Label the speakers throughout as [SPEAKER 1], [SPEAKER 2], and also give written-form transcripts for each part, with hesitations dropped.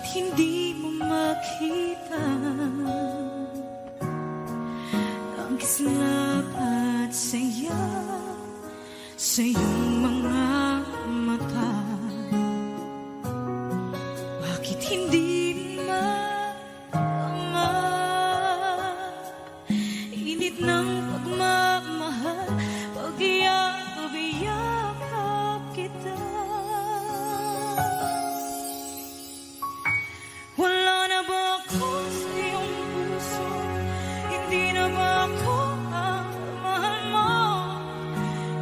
[SPEAKER 1] hindi mo makita ang kislap at saya sa iyong mga mata? Bakit hindi maama init ng pagmamahal pag iyakap kita? Wala na ba ako sa iyong puso? Hindi na ba ako ang mahal mo?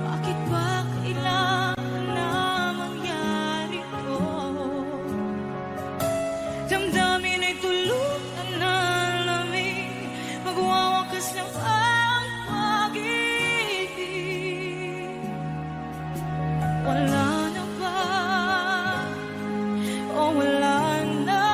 [SPEAKER 1] Bakit ba kailangan na mangyari to? Damdamin ay tuluyan na lamig, magwawakas ng ang pag-ibig. Wala na ba? O wala na?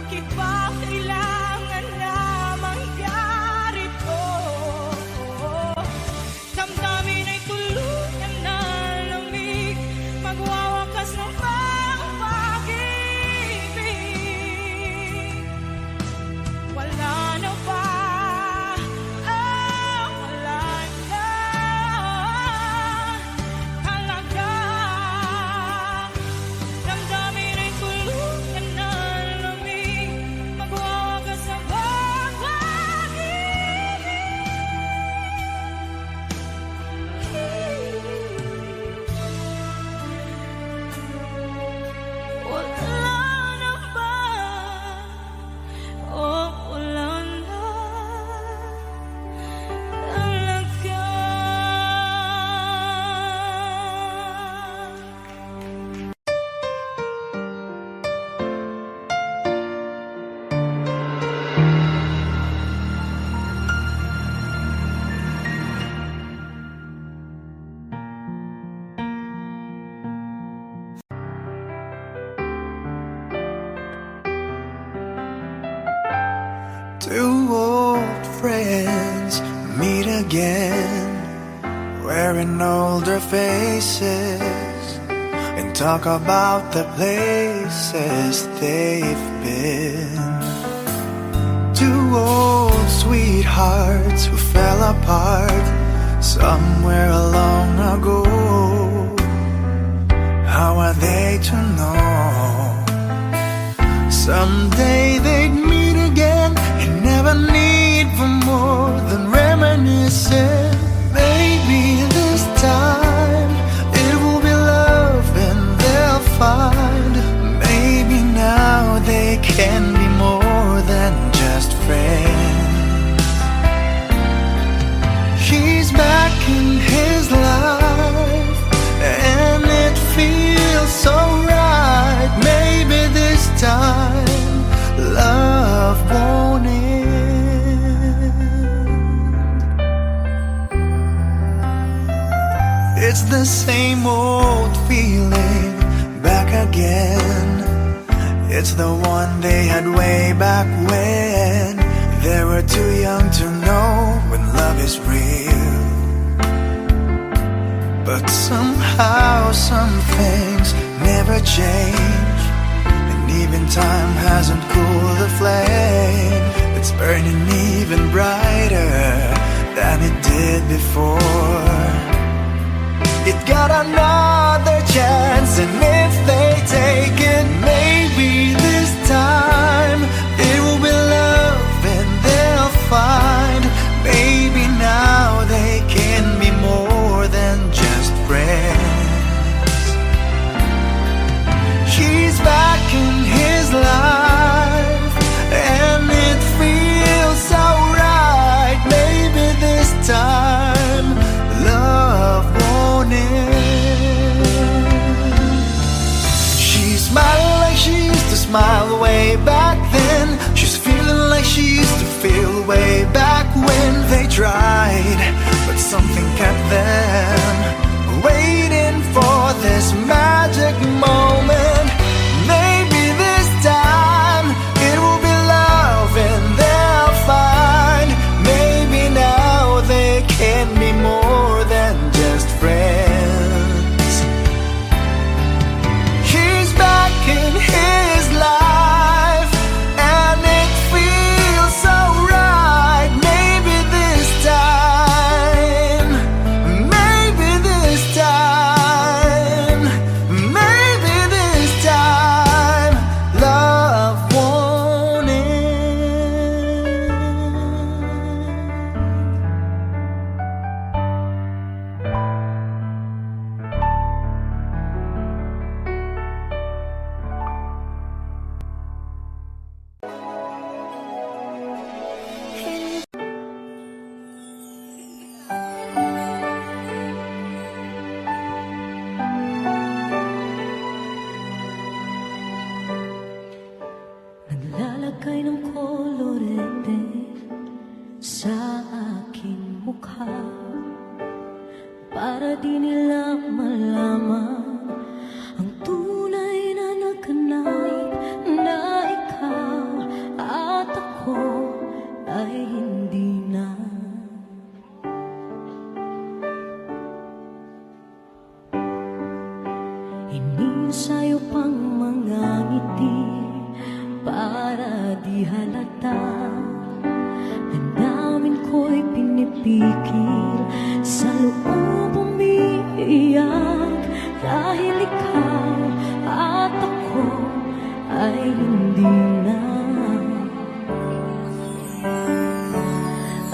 [SPEAKER 1] Bakit ba kailangan na mangyari to? Damdamin ay tuluyan na lamig, magwawakas ng pag-ibig. Wala na ba? Wala na talaga. Damdamin ay tuluyan na lamig, magwawakas ng pag-ibig. Wala na ba? O wala na talaga.
[SPEAKER 2] Two old friends meet again, wearing older faces, and talk about the places they've been. Two old sweethearts who fell apart somewhere long ago. How are they to know? Someday they'd meet again and never need for more than reminiscing. Maybe this time it will be love and they'll find. Maybe now they can be more than just friends. She's back in his life and it feels so right. Maybe this time love won't end. It's the same old feeling back again. It's the one they had way back when they were too young to know when love is real. But somehow some things never change, and even time hasn't cooled the flame. It's burning even brighter than it did before. It got another chance, and if they take it, maybe this time it will be love and they'll find. Maybe now they can be more than just friends. She's back in his life and it feels so right. Maybe this time love won't end. smile way back then. She's feeling like she used to feel way back when they tried, but something kept them waiting for this magic moment. Maybe this time it will be love and they'll find. Maybe now they can be more than just friends. He's back in his life and it feels so right. Maybe this time, maybe this time, maybe this time, love won't end.
[SPEAKER 1] Naglalagay ng kolorete sa aking mukha para di nila malaman ang tunay na naganap, na ikaw at ako ay hindi na. Inisayo pang mga ngiti para di halata. Damdamin ko'y pinipigil, sa loob umiiyak, dahil ikaw at ako ay hindi na.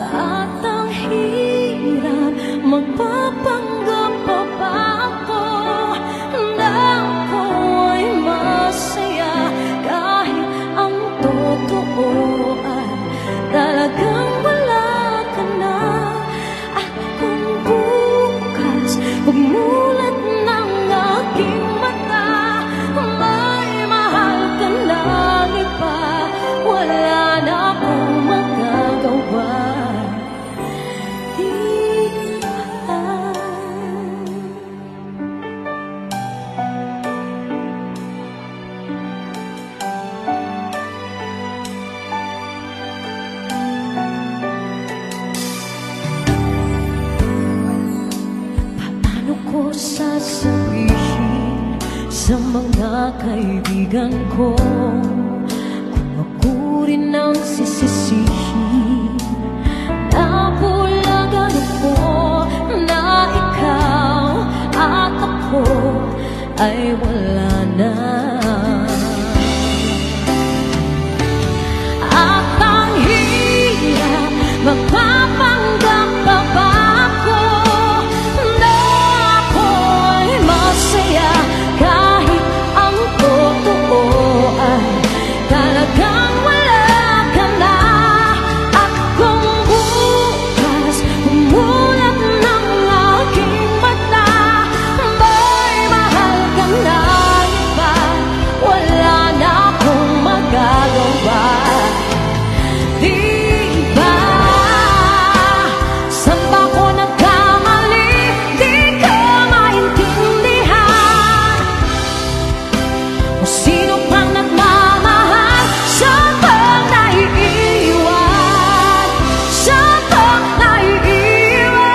[SPEAKER 1] At ang hirap, magpapanggap pa ba ako na ako ay masaya, kahit ang totoo ay talagang wala ka na. At kung bukas pagmulat ng aking mata, may mahal ka ng iba, wala na akong magagawa. Paano ko sasabihin sa mga kaibigan ko kung ako rin ang sisisihin? Nabulagan ako na ikaw at ako ay wala na. At ang hirap, magpapanggap pa ba ako na ako'y masaya, kahit ang totoo ay talagang wala ka na. At kung bukas umulat ng aking mata, may mahal ka na iba, wala na akong magagawa. Di ba? Saan ba ko nagkamali? Di ko maintindihan. Kung sino pang nagmamahal, siya pang naiiwan, siya pang naiiwan.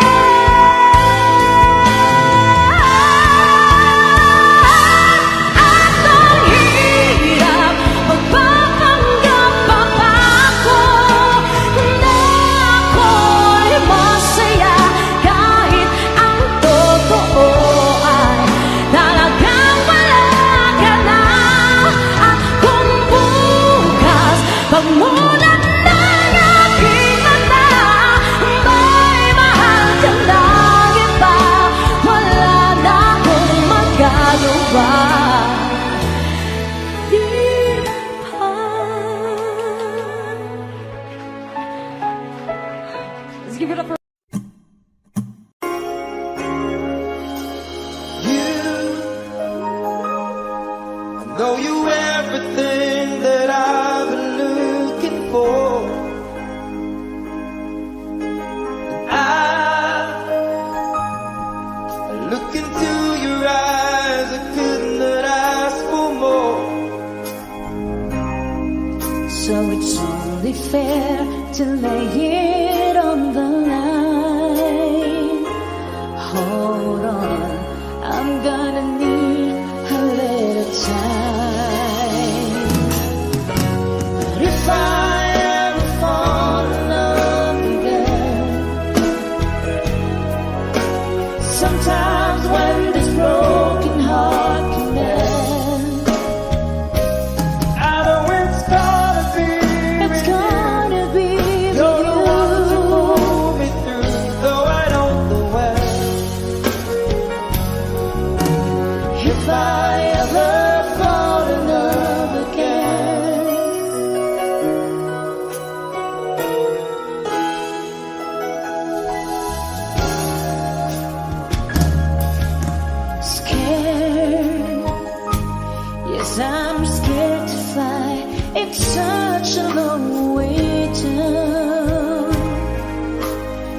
[SPEAKER 1] At ang hirap, magpapanggap pa ba ako na ako'y masaya, kahit ang totoo ay talagang wala ka na. At kung bukas pagmulat ng aking mata, may mahal ka ng iba, wala na akong magagawa. Di ba? Let's give it up for
[SPEAKER 2] You, I know you everything
[SPEAKER 1] only fair to lay it on the line. Hold on, I'm gonna need a little time. But if I ever fall in love again, sometimes when this broken heart can end,
[SPEAKER 3] I know it's gonna be
[SPEAKER 1] it's gonna be
[SPEAKER 3] You're the one to
[SPEAKER 1] you.
[SPEAKER 3] pull me through, though I don't know when.
[SPEAKER 1] If I ever fall in love again, scared, yes, I'm scared to fly. It's such a long way down,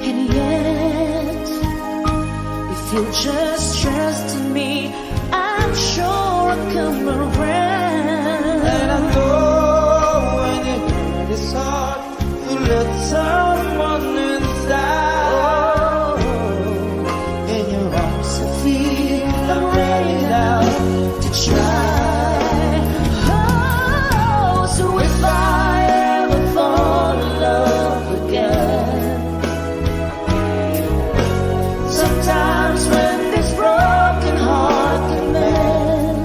[SPEAKER 1] and yet if you just trust in me, I'm sure I'll come around.
[SPEAKER 3] And I know when your heart is hard, you let someone inside.
[SPEAKER 1] Oh,
[SPEAKER 3] In your arms,
[SPEAKER 1] I feel I'm ready now to try. Oh, so if I ever fall in love again, sometimes when this broken heart can mend,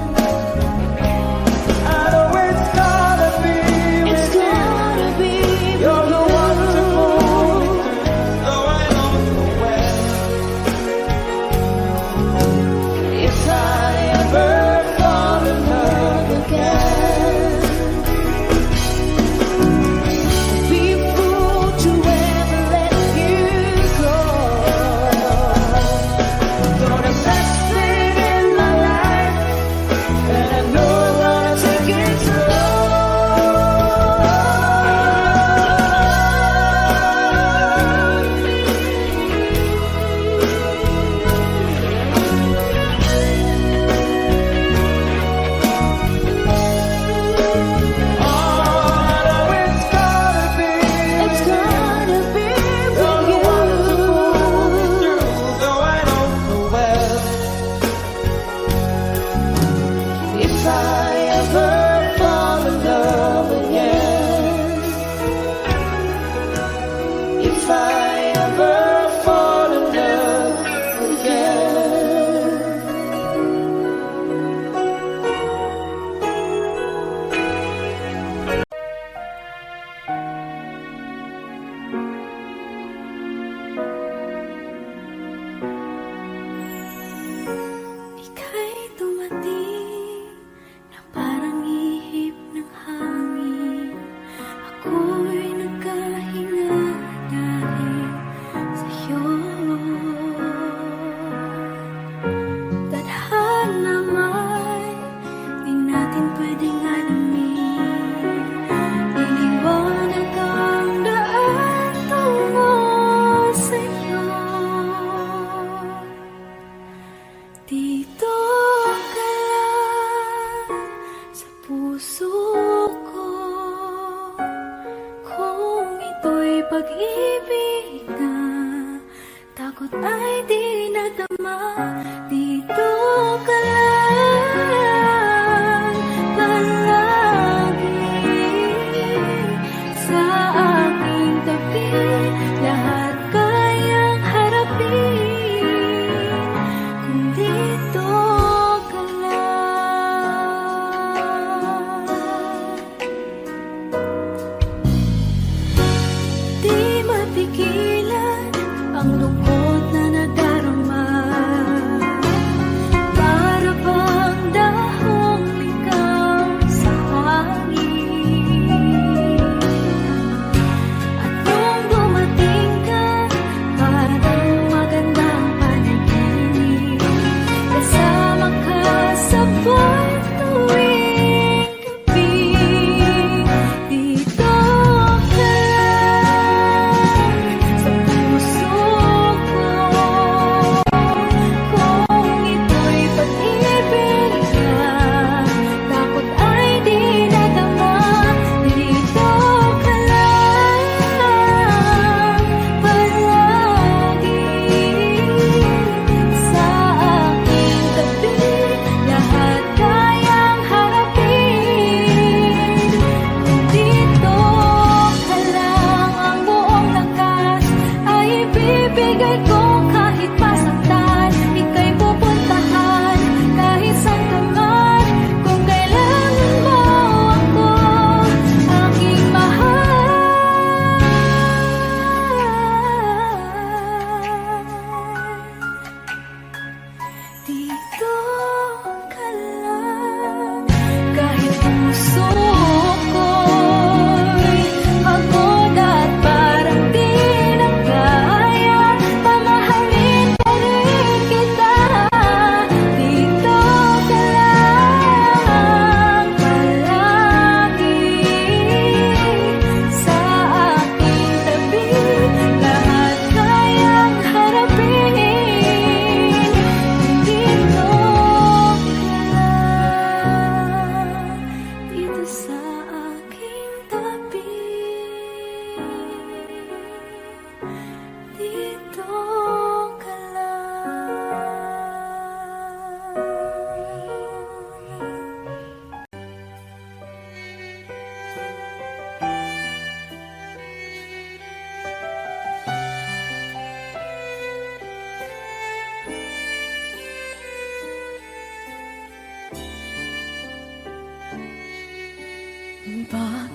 [SPEAKER 3] I know it's gonna be
[SPEAKER 1] it's
[SPEAKER 3] with you.
[SPEAKER 1] gonna be
[SPEAKER 3] You're the
[SPEAKER 1] with
[SPEAKER 3] one to
[SPEAKER 1] you.
[SPEAKER 3] pull me through, though I don't know when.
[SPEAKER 1] If I ever fall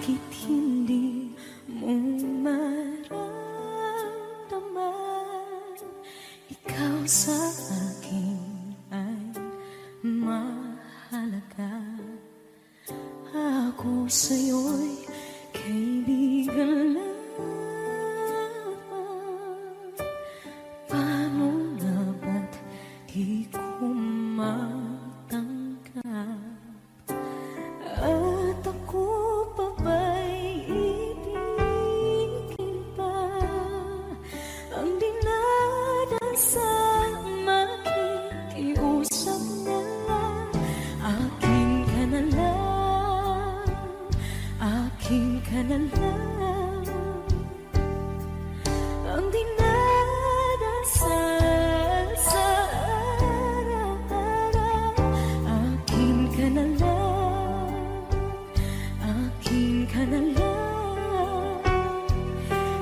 [SPEAKER 1] Bakit hindi mo maramdaman? Ikaw sa akin ay mahalaga. Ako sa'yo'y kaibigan lamang. Paano nga ba't di ko matanggap? At ako pa ba'y ibigin pa? Ang dinadasal makikiusap na lang. Akin ka na lang, akin ka na lang. Ang dinadasal sa araw-araw. Akin ka na lang, akin ka na lang.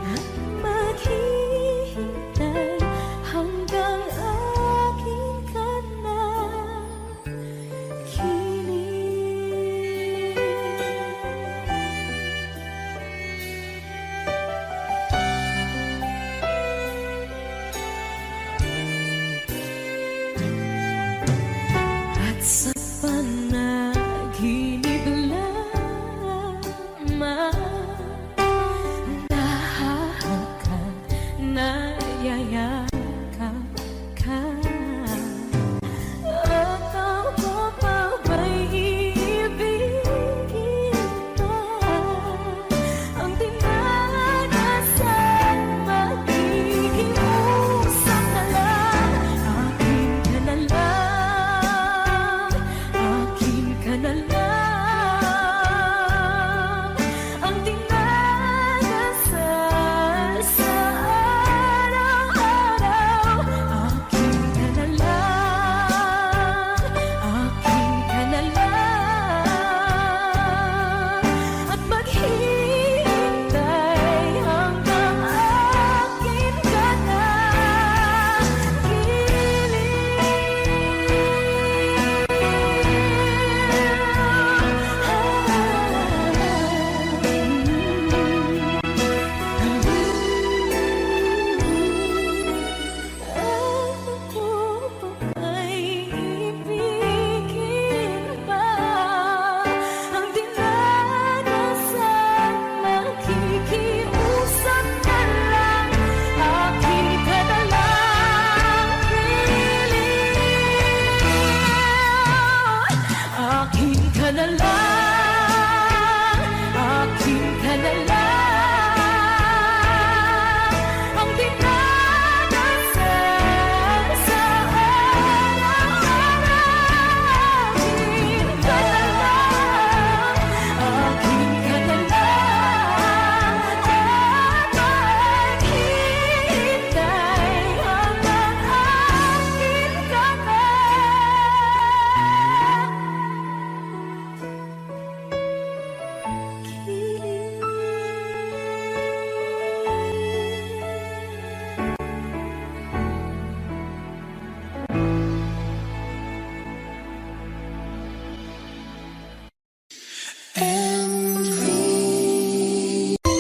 [SPEAKER 1] At maghihintay hanggang akin ka na kilig. At sa panaginip lamang nahahagkan, nayayakap ka. At ako pa ba'y iibigin pa? Ang dinadasal makikiusap na lang. Akin ka na lang, akin ka na lang. Ang dinadasal sa araw-araw. Akin ka na lang, akin ka na lang. At maghihintay hanggang akin ka na Ako pa ba'y ibigin pa? Ang dinadasal makikiusap na lang. Akin ka na lang, kilig. Akin ka na lang, akin ka na lang. Ang dinadasal sa araw-araw. Akin ka na lang, akin ka na lang. At maghihintay hanggang akin ka na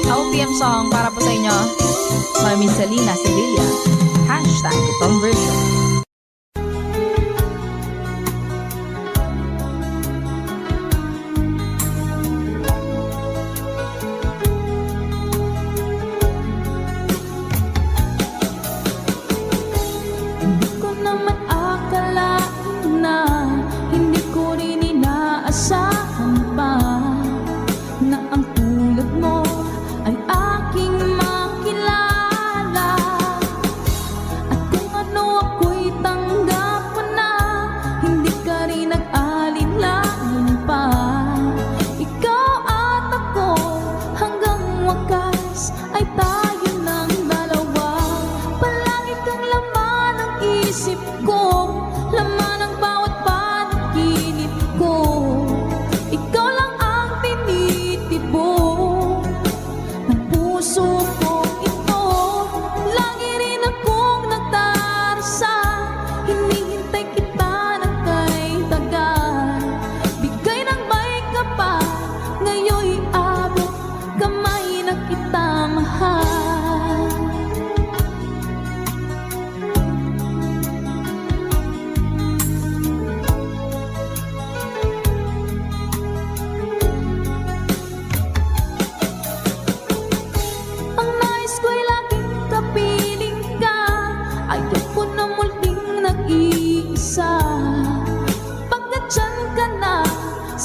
[SPEAKER 4] OPM song para po sa inyo, Mami Selena Sevilla, #conversion.
[SPEAKER 1] Hindi ko naman akalain na hindi ko rin inaasahan pa na ang tulad mo ay aking makilala. At kung ano ako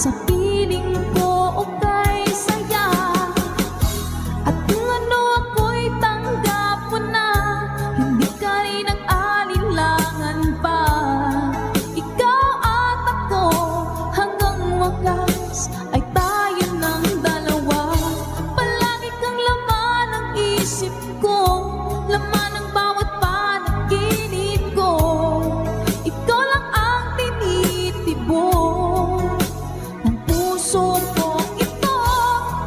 [SPEAKER 1] sa piling ko o kay saya. At kung ano ako'y tanggap mo na, hindi ka rin nag-alinlangan pa. Ikaw at ako hanggang wakas ay tayo ng dalawa. Palagi kang laman ng isip ko, laman ng bawat panaginip ko. Ikaw lang ang tinitibok ng puso ko ito.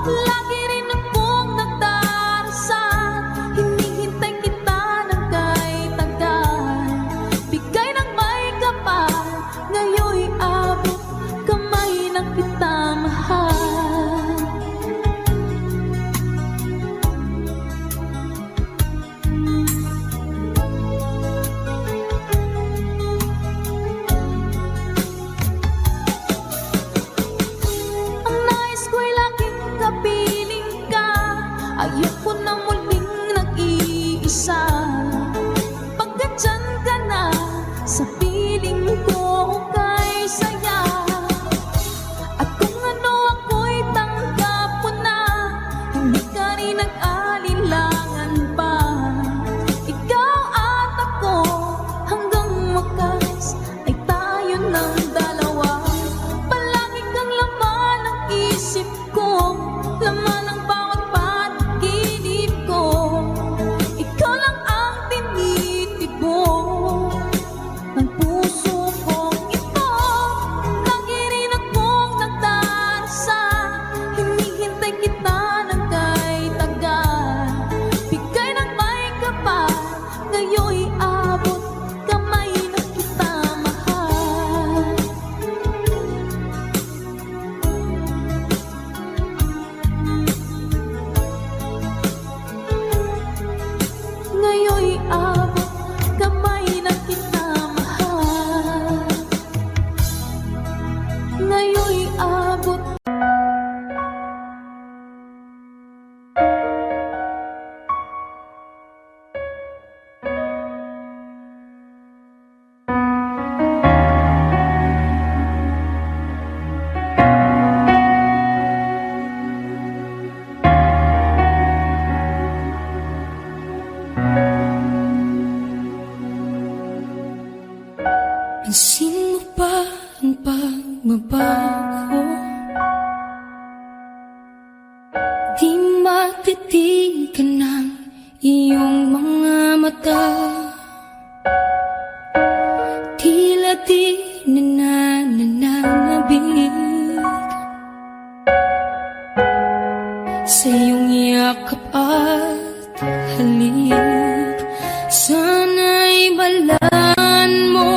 [SPEAKER 1] Lagi rin akong nagdarasal, hinihintay kita ng kay tagal. Bigay ng may kapal, ngayon'y abot kamay na kita mahal. Ang nais ko'y laging kapiling ka, ayoko na muling nag-iisa. Pagkat dyan ka na, sa piling ko o kay saya. At kung ano ako'y tanggap mo na, hindi ka rin nag-alinlangan pa. Ikaw at ako hanggang wakas ay tayo ng dalawa. Palagi kang laman ng isip ko, laman ng bawat panaginip ko. Ikaw lang ang tinitibok ng puso ko ito. Lagi rin akong nagdarasal, hinihintay kita ng kay tagal. Bigay ng may kapal, ngayon'y abot kamay na kita mahal. Ngayon'y abot kamay na kita mahal. Ngayon'y abot. Pansin mo ba ang pagbabago? Di matitigan ng iyong mga mata. Tila di nananabig sa iyong yakap at halik. Sana'y balaan mo,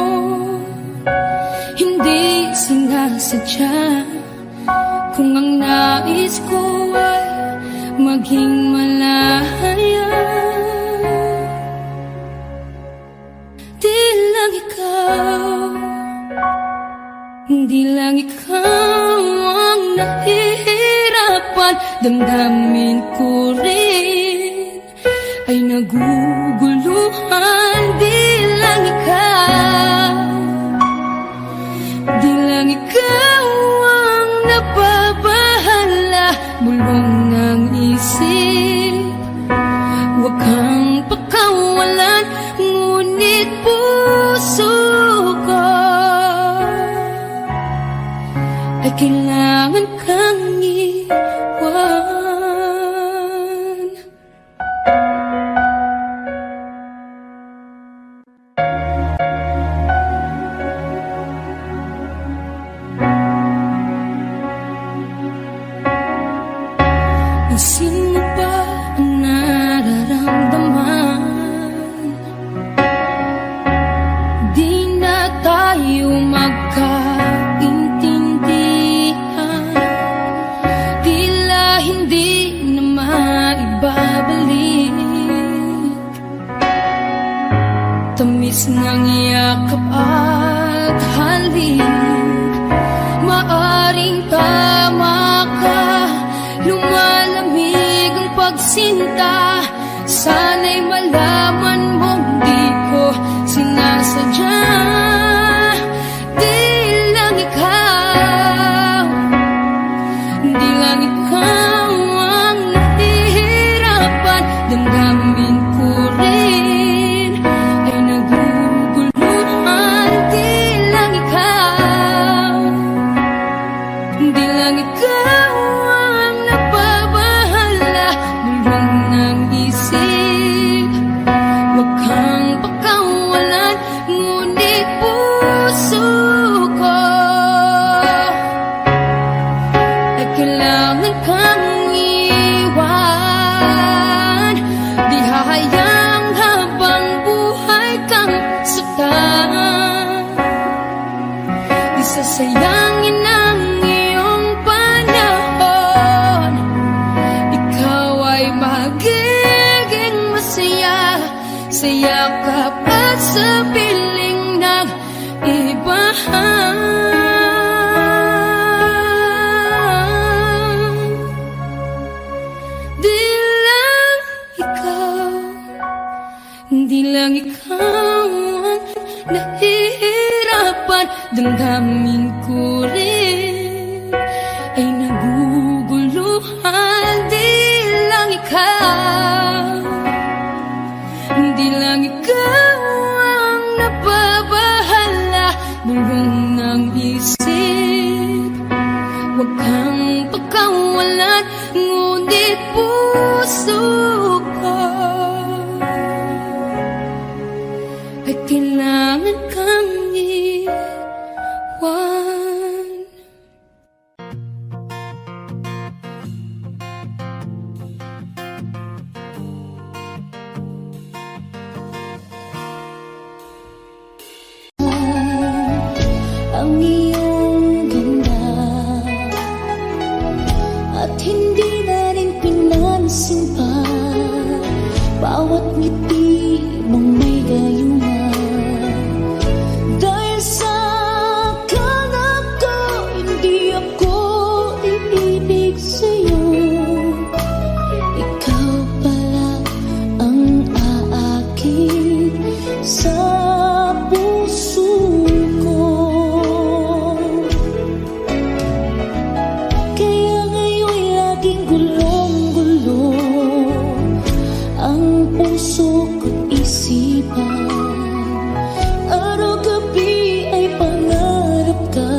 [SPEAKER 1] hindi sinasadya. Kung ang nais ko ay maging malaya, di lang ikaw, di lang ikaw ang nahihirapan. Damdamin ko rin ay naguguluhan. Di lang ikaw, di lang ikaw ang nababahala. Bulong ng isip, huwag kang pakawalan. Ngunit puso ko ay kailangan kang iwan. Pansin mo ba ang nararamdaman? Di na tayo magkaintindihan. Tila hindi na maibabalik tamis ng yakap at halik. Maaring tama ka, lumalamig ang pagsinta. Sana'y malaman mong di ko sinasadya. Di lang ikaw sayangin ang iyong panahon. Ikaw ay magiging masaya sa yakap at sa piling ng iba. Di lang ikaw ang nahihirapan, damdamin ko rin ay naguguluhan. Di lang ikaw ang nababahala, bulong ng isip. Huwag kang pagkawalan, ngunit puso ko ay kailangan kang iwan.
[SPEAKER 5] Ang iyong ganda at hindi na rin pinansin pa, bawat ngiti mong may gayuma. Dahil sa akala ko, hindi ako iibig sa'yo. Ikaw pala ang aakit sa puso ko. Kaya ngayon'y laging gulong-gulo ang puso ko't isipan. Araw-gabi ay pangarap ka,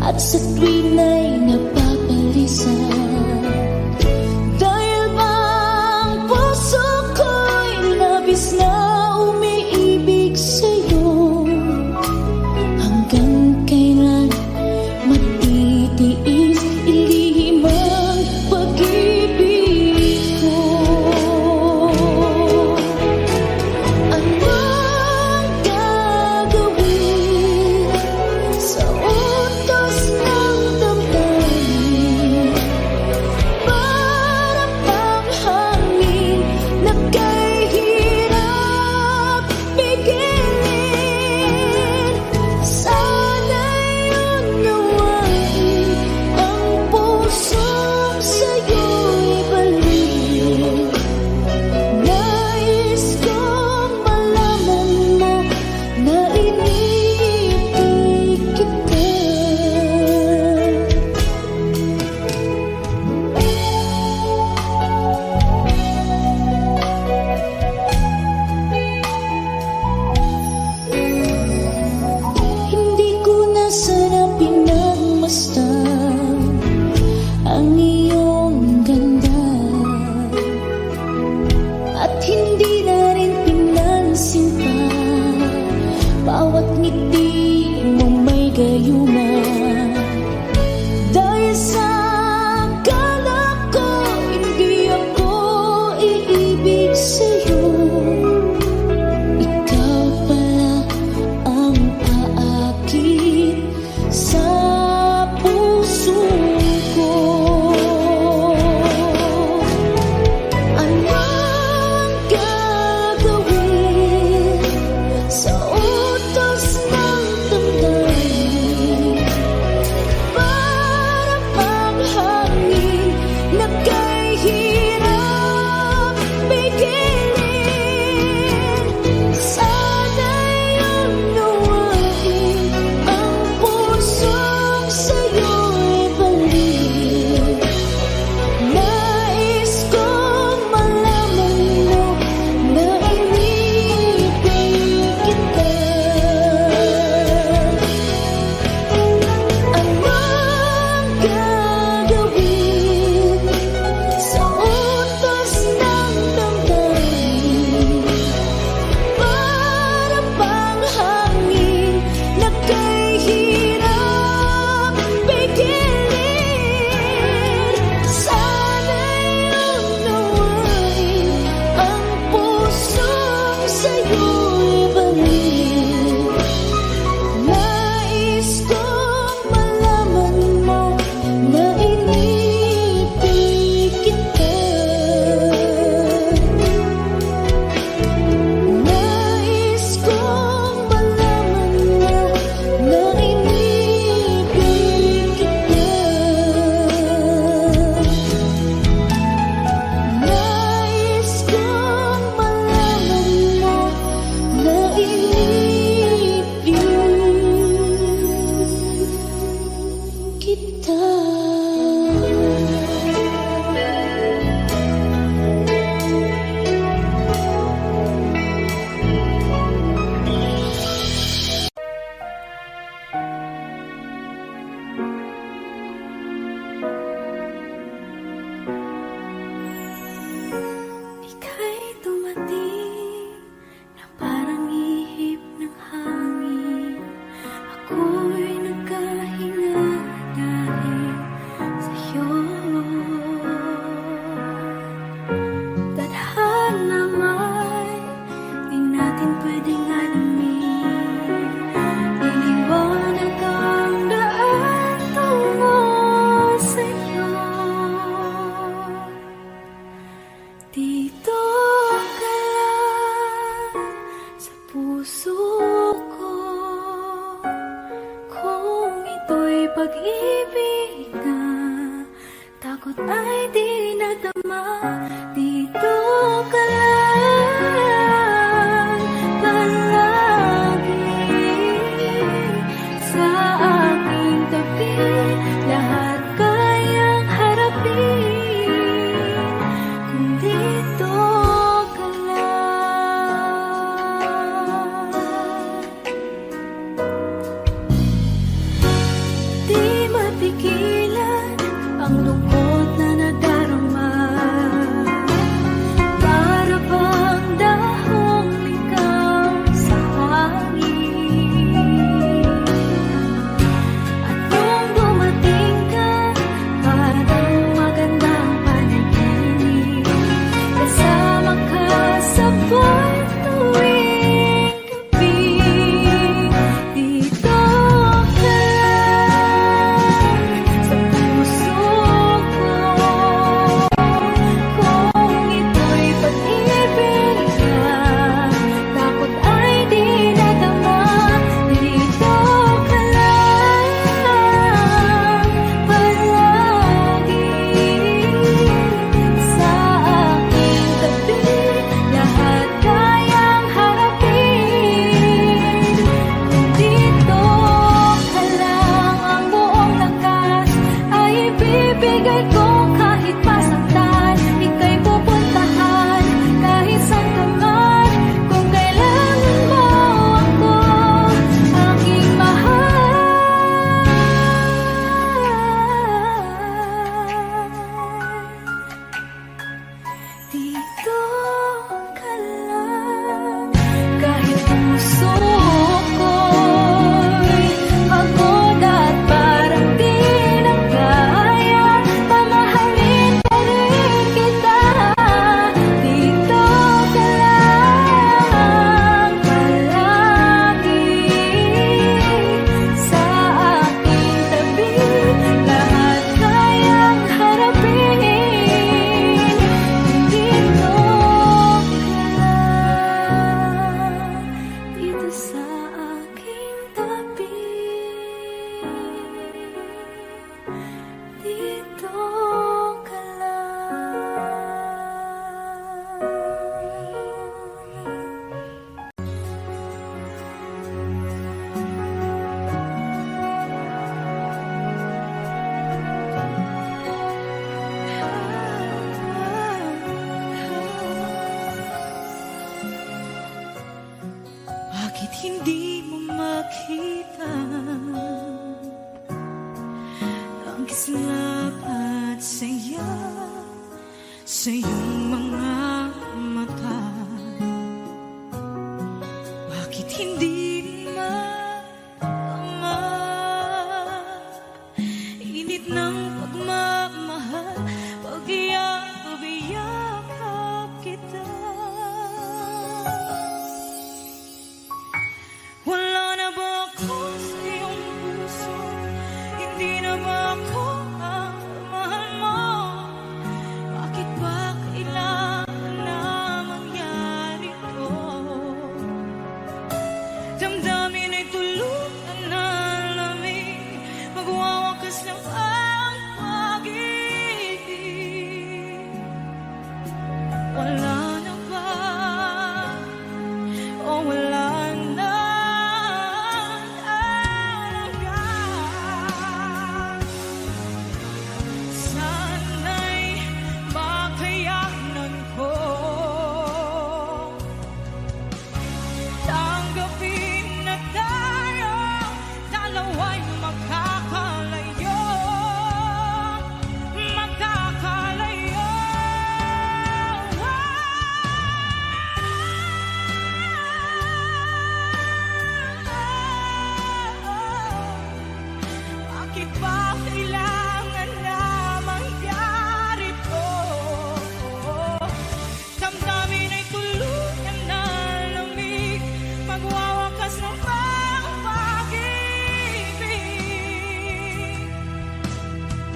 [SPEAKER 5] at sa tuwin ay napapalisan. Dahil bang puso ko'y labis na umiibig sa'yo. Hanggang kailan matitiis ilihim ang pag-ibig ko? Anong gagawin sa utos ng damdamin? Para bang hangin na kay hirap pigilin? Sana'y unawain ang pusong sa'yo'y balik. Nais kong malaman mo na iniibig kita. Hindi ko na sana pinagmasdan ang iyong ganda, at hindi na rin pinansin pa, bawat ngiti mo may gayuma. Dahil sa akala ko, hindi ako iibig sa'yo. Ikaw pala ang aakit sa pag-ibig na takot ay di nadama. Dito ka lang palagi sa aking tabi, lahat kayang harapin kung dito ka lang. Di mapigilan ang lungkot na nadarama, para bang dahong ikaw sa hangin. At nung dumating ka, parang magandang panaginip, kasama ka sa buwan tuwing gabi. Dito ka lang sa puso ko, kung ito'y pag-ibig ka, takot ay di nadama. Dito ka lang palagi sa aking tabi, lahat kayang harapin kung dito ka lang. Ang buong lakas ay ibibigay ko kahit masaktan, ika'y pupuntahan kahit saan ka man. Kung kailangan mo ako, aking mahal, dito ka lang. Kahit puso ko'y pagod at parang di na kaya, mamahalin pa rin kita. Dito ka lang palagi sa aking tabi, lahat kayang harapin kung dito ka lang. Dito sa aking tabi, dito ka
[SPEAKER 1] Bakit hindi mo makita ang kislap at saya sa iyong mga mata? Bakit hindi maama init ng pagmamahal, pag-iyakap kita? Wala na ba ako sa iyong puso? Hindi na ba ako ang mahal mo? Bakit ba kailangan na mangyari to? Damdamin ay tuluyan na lamig, magwawakas ng ang pag-ibig. Wala na ba? O wala na talaga? Sana'y makayanan ko tanggapin na tayo dalawa'y makakalayo, makakalayo. Bakit ba kailangan na mangyari to? Damdamin ay tuluyan na lamig, magwawakas ng pag-ibig.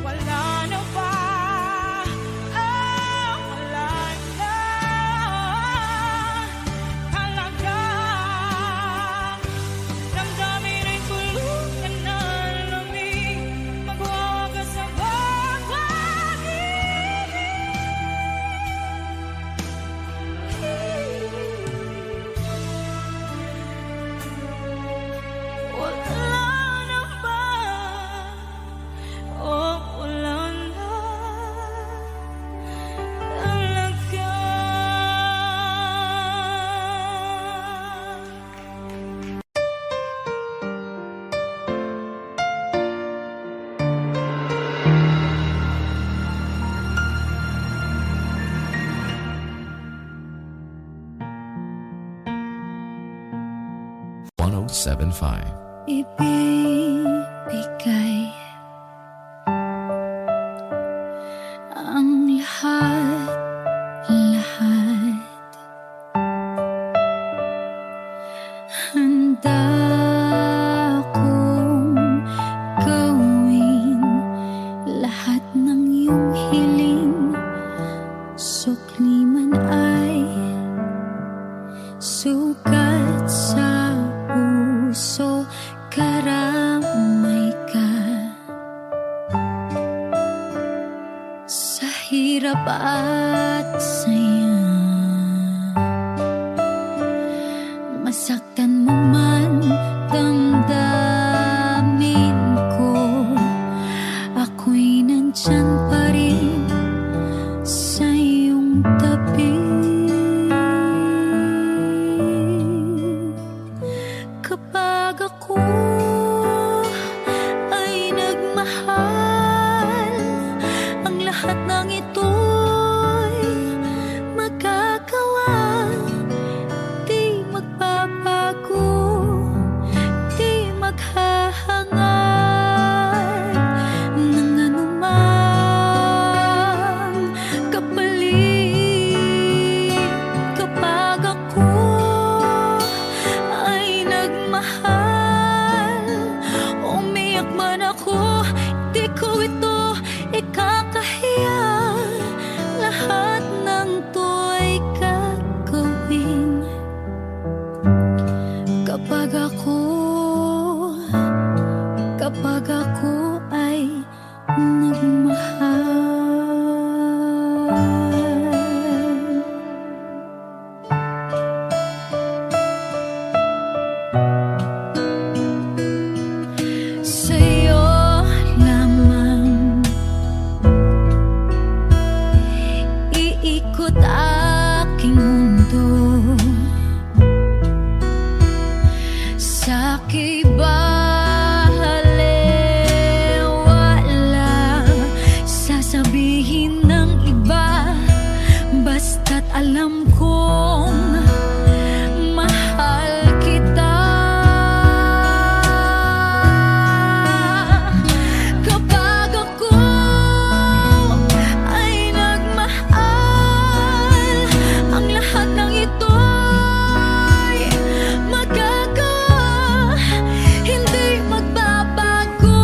[SPEAKER 1] Wala na ba? Wala na talaga. Damdamin ay tuluyan na lamig,
[SPEAKER 5] ibibigay ang lahat. Handa akong gawin lahat ng iyong hiling, sukli man ay sugat sa puso, karamay ka sa hirap at saya. Masaktan mo man damdamin ko, ako'y nandyan pa rin sa iyong tabi. Kapag ako ay nagmahal, ang lahat ng ito'y magagawa. Di magbabago, di maghahangad ng anumang kapalit. Kapag ako ay nagmahal, umiyak man ako, di ko ito ikakahiya. Lahat ng to'y gagawin kapag ako ay nagmahal. Sa'yo lamang iikot aking mundo, sa'ki balewala sasabihin ng iba, basta't alam kong mahal kita. Kapag ako ay nagmahal, ang lahat ng ito'y magagawa. Hindi magbabago,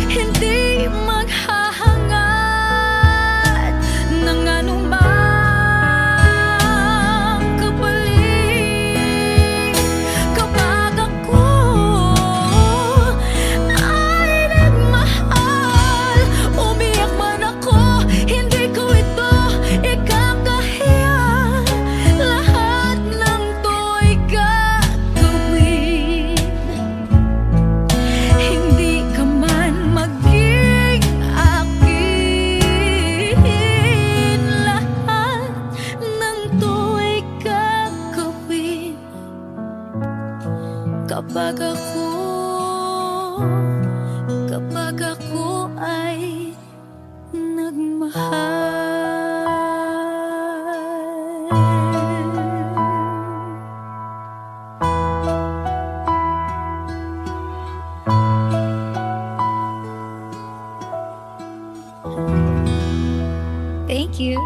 [SPEAKER 5] hindi maghahangad ng anumang kapalit. Kapag ako ay nagmahal, umiyak man ako, hindi ko ito ikakahiya. Lahat ng to'y gagawin, hindi ka man maging akin. Lahat ng to'y gagawin kapag ako ay nagmahal. Thank you.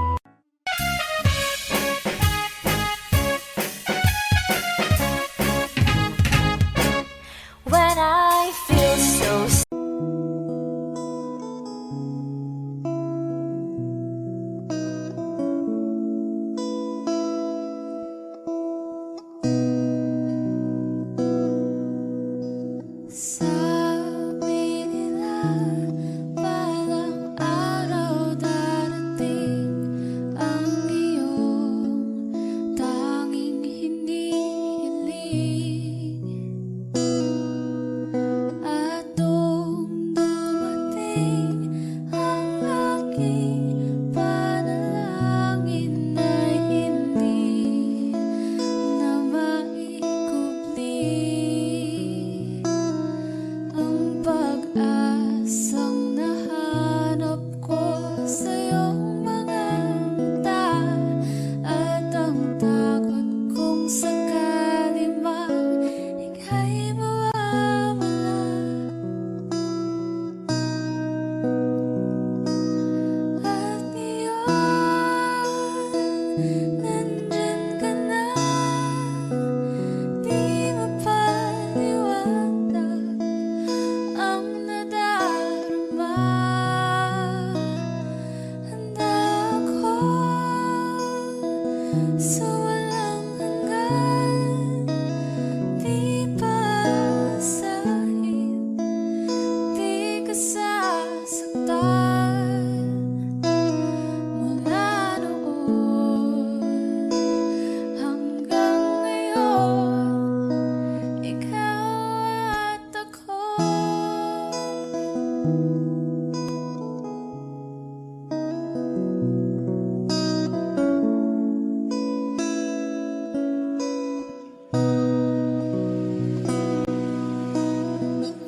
[SPEAKER 1] When I feel so
[SPEAKER 5] Sabi nila parang araw darating ang iyong tanging hinihiling. At nung dumating ang aking panalangin ay hindi na maikubli ang pag-asa
[SPEAKER 1] handa ako sa walang hanggan. Di pa sahid, di ka sasaktan. Mula noon hanggang ngayon, ikaw at ako.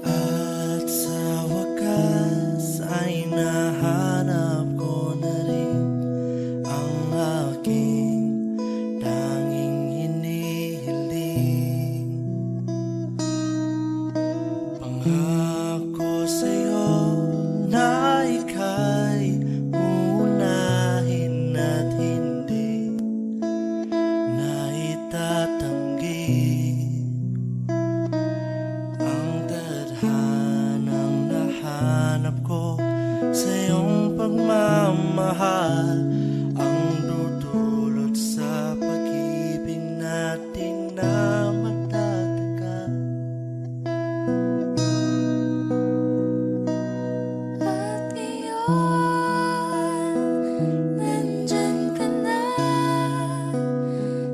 [SPEAKER 3] At sa wakas ay nahanap ko na rin ang aking tanging hinihiling. Pangako sa'yo na ika'y uunahin at hindi na itatanggi ang tadhanang nahanap ko sa iyong pagmamahal, ang dudulot sa pag-ibig natin na matatagal.
[SPEAKER 1] At ngayon, nandyan ka na.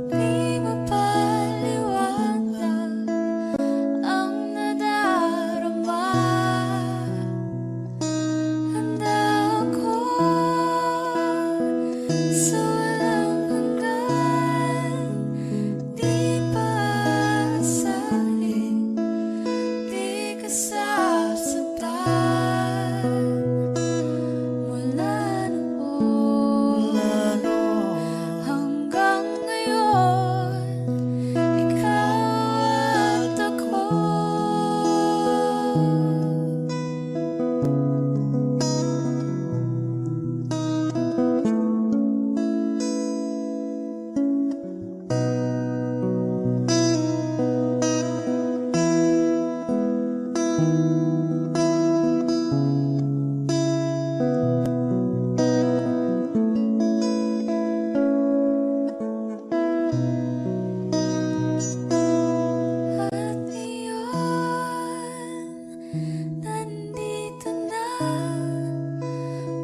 [SPEAKER 1] Di mapaliwanag ang nadarama. Handa ako sa walang hanggan. Di pa sahid, di ka sasaktan. Mula noon hanggang ngayon, ikaw at ako. At ngayon, nandito na,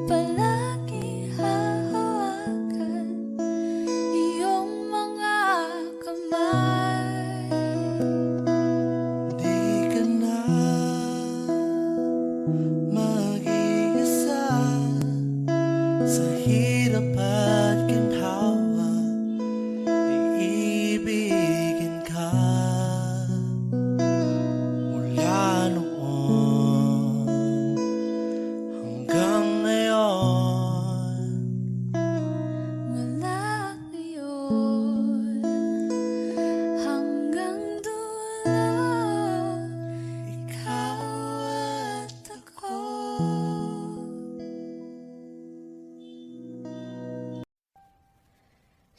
[SPEAKER 1] palagi hahawakan iyong mga kamay.
[SPEAKER 3] Di ka na mag-iisa sa hirap at ginhawa, iibigin ka. Mula noon hanggang ngayon,
[SPEAKER 1] Mula ngayon hanggang dulo, ikaw at ako.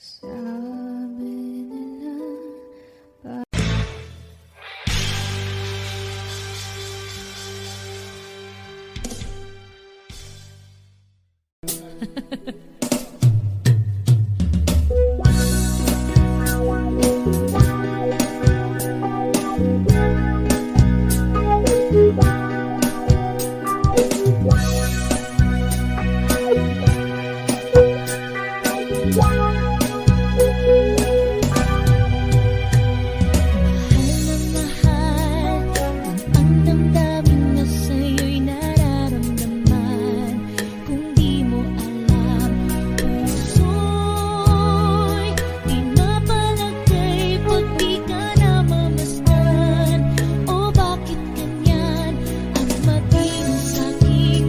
[SPEAKER 1] Sabi nila Bakit ganyan ang maging sa'king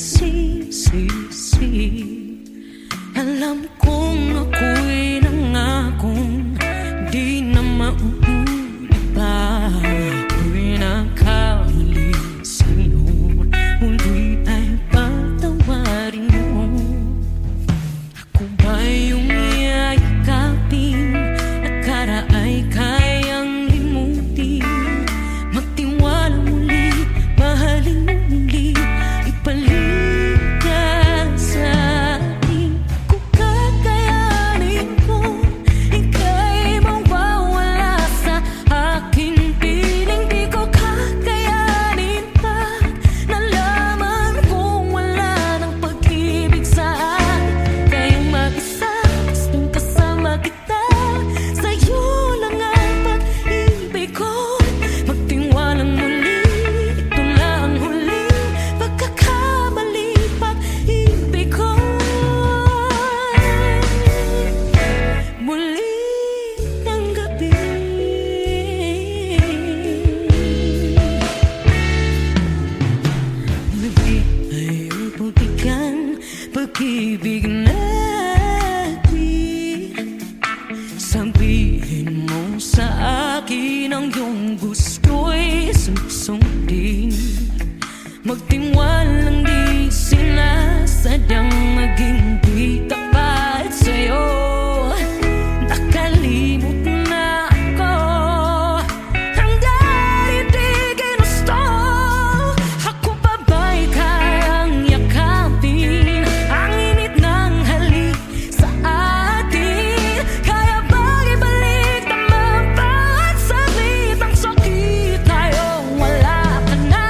[SPEAKER 1] nagsisisi. Alam kong ako'y nangakong di na mauulit pa. Ako'y nakamali sa'yo, muli ay patawarin mo. Ako ba yung yayakapin, nakaraay kayang limutin? Magtiwala muli, mahalin mo muli, ibalik ka sa akin. Kung kakayanin ko, ika'y mawawala sa aking piling. Di ko kakayanin pa, nalaman kong wala ng pag-ibig sa akin. Kayong mag-isa, gustong kasama kita, sa'yo lang ang pag-ibig ko. Magtiwalang muli, ito na ang huling pagkakamali, pag-ibig ko. Muli ng gabi, muli ay upugikan, pag-ibig natin. Sabihin mo sa akin ang iyong gusto'y susundin. Magtiwalang di sinasadyang maging di tapat sa'yo. Nakalimot na ako, hanggang di ginusto. Ako pa ba'y kayang yakapin ang init ng halik sa atin? Kaya bang ibalik naman bawat saglit ang sakit? Ngayong wala ka na,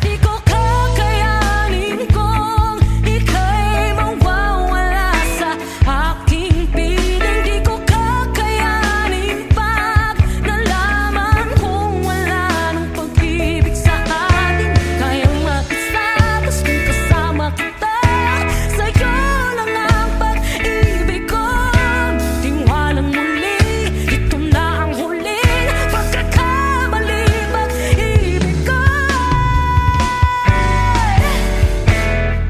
[SPEAKER 1] di ko kakayanin kung ika'y mawawala sa aking piling. Di ko kakayanin pag nalaman kong wala ng pag-ibig sa atin. Kayang mag-isa, gustong kasama kita, sa'yo lang ang pag-ibig ko. Tiwalang muli, ito na ang huling pagkakamali, pag-ibig ko.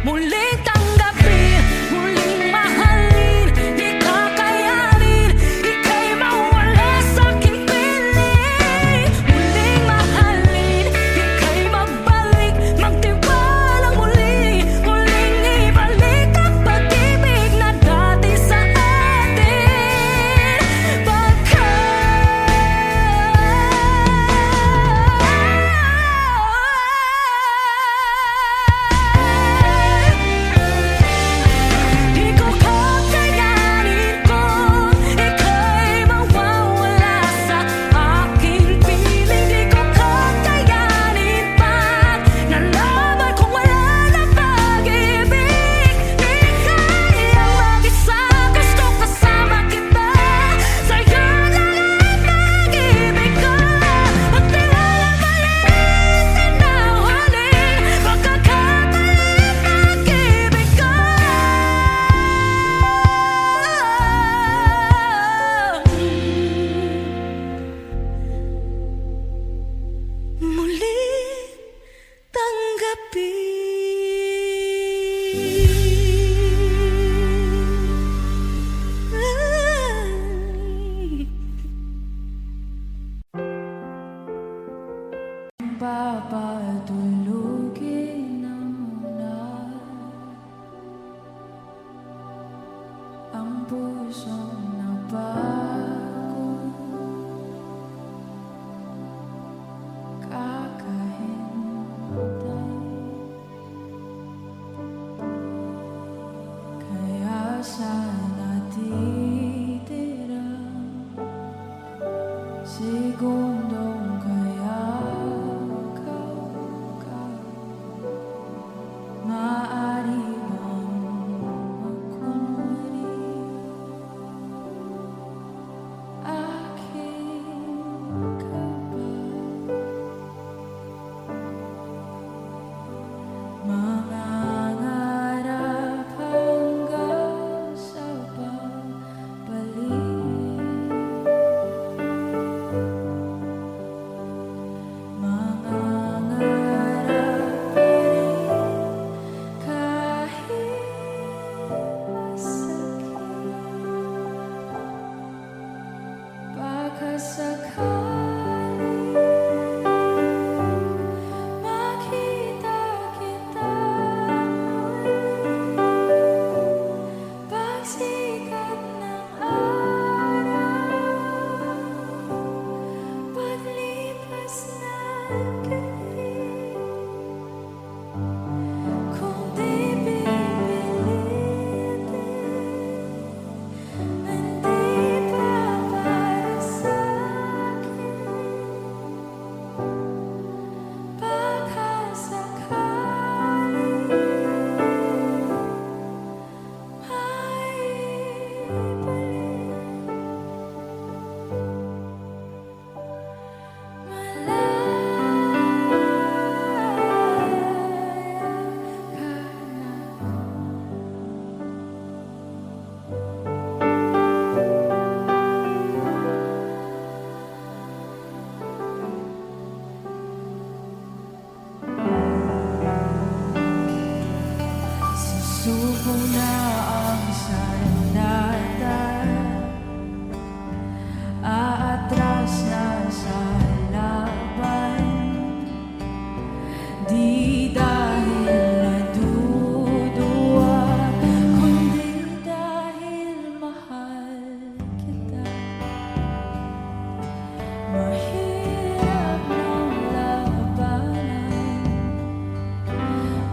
[SPEAKER 1] Muling tanggapin, muling mahalin, di kakayanin, ika'y mawala sa aking piling. Muling mahalin, ika'y mabalik, magtiwalang muli, muling ibalik ang pag-ibig na dati sa atin. Di ko kakayanin kung ika'y mawawala sa aking piling. Di ko kakayanin pag nalaman kong wala na pag-ibig. Di kayang mag-isa, gusto kasama kita, sa'yo lang ang pag-ibig ko. Magtiwala maliit na huling pagkakamali, pag-ibig ko. Muli tanggapin. Papatulugin na muna ang pusong napagod. Kakahintay, kaya sana titira segundong kaya ka maaari bang magkunwari? Suko na ang sandata, aatras na sa laban. Di dahil naduduwa, kundi dahil mahal kita. Mahirap ng labanan,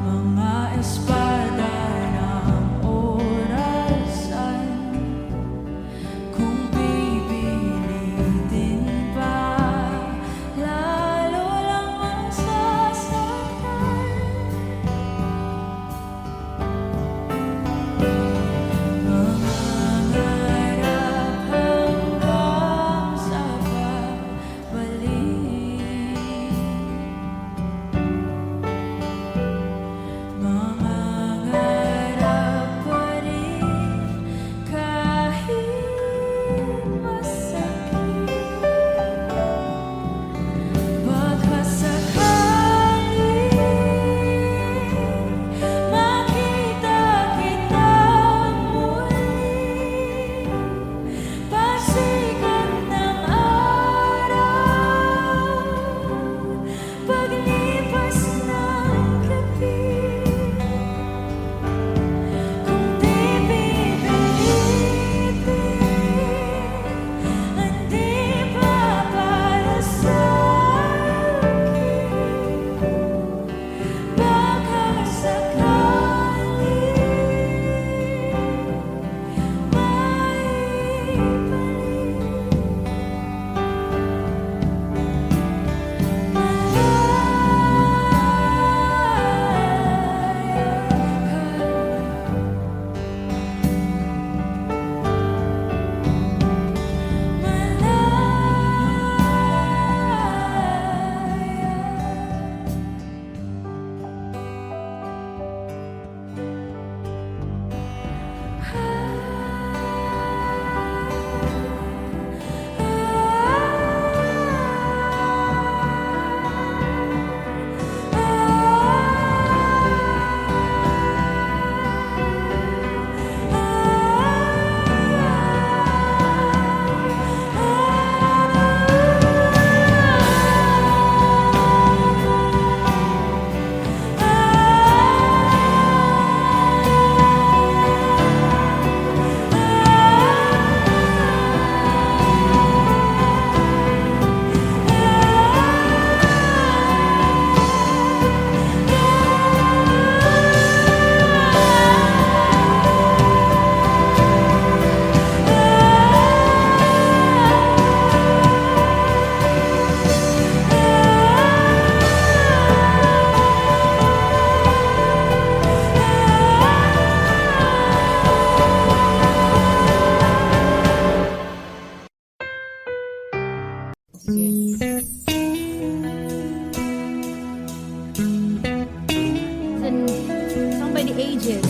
[SPEAKER 1] mga espada ng orasan. Kung pipilitin pa, lalo lang masasaktan. Mangarap hanggang sa babalik. Mangarap pa rin kahit masakit. Baka sakaling makita kita muli, pasikat ng araw, paglipas ng gabi. Kung di pipilitin, hindi pa para sa'kin. Baka sakaling
[SPEAKER 4] Song by the Ages.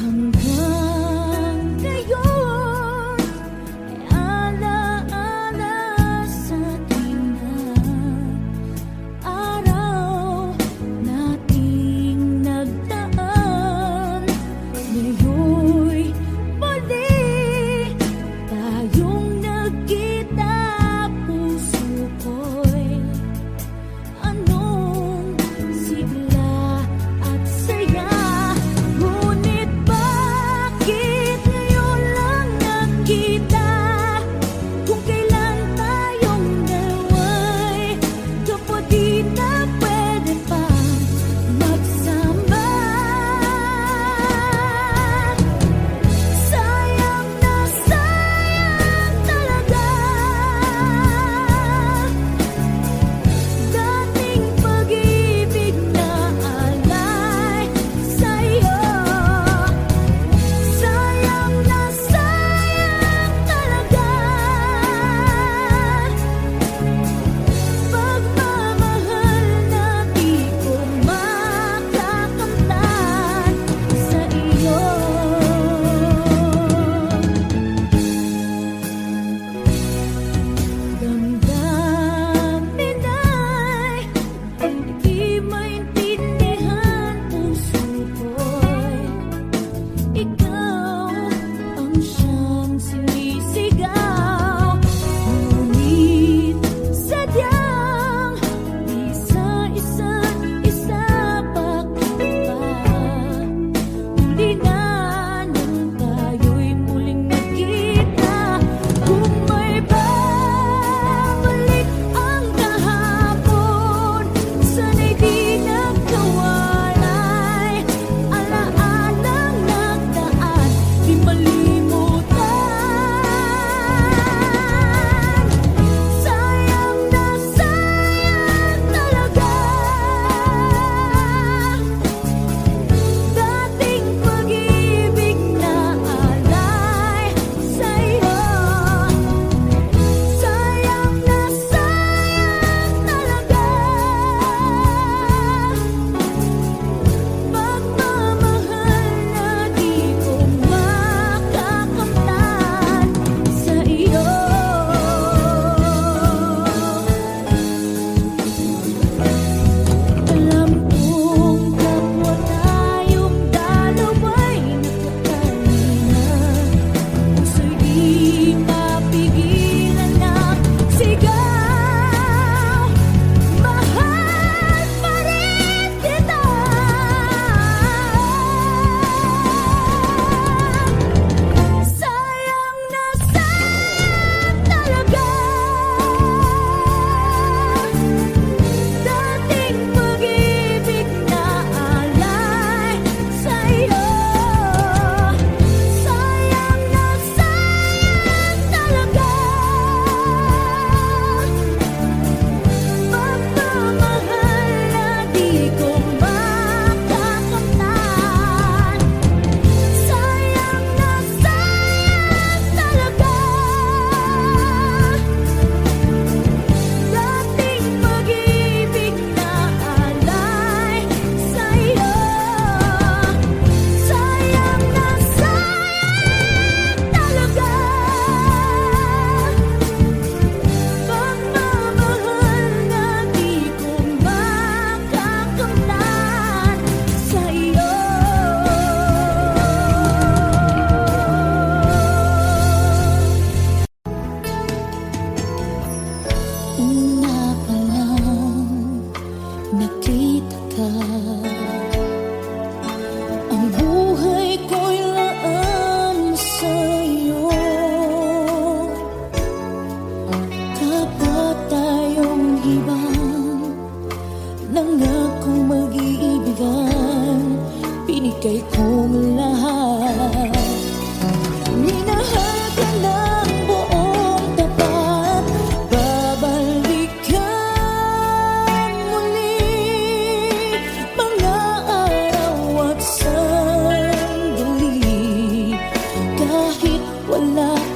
[SPEAKER 5] Hanggang ngayon ay alaala sa ating araw nating nagdaan. Ngayon'y muli tayong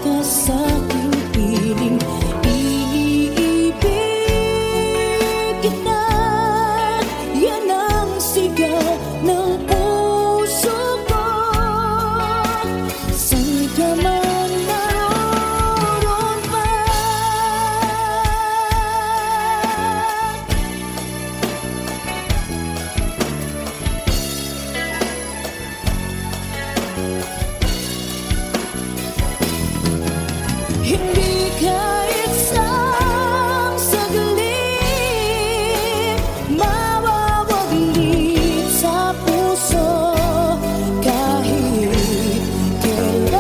[SPEAKER 5] ka sa'king piling, iniibig kita. Yan ang sigaw ng puso ko. Saan ka man naroon pa, hindi kahit isang saglit mawawaglit sa puso kahit kailan.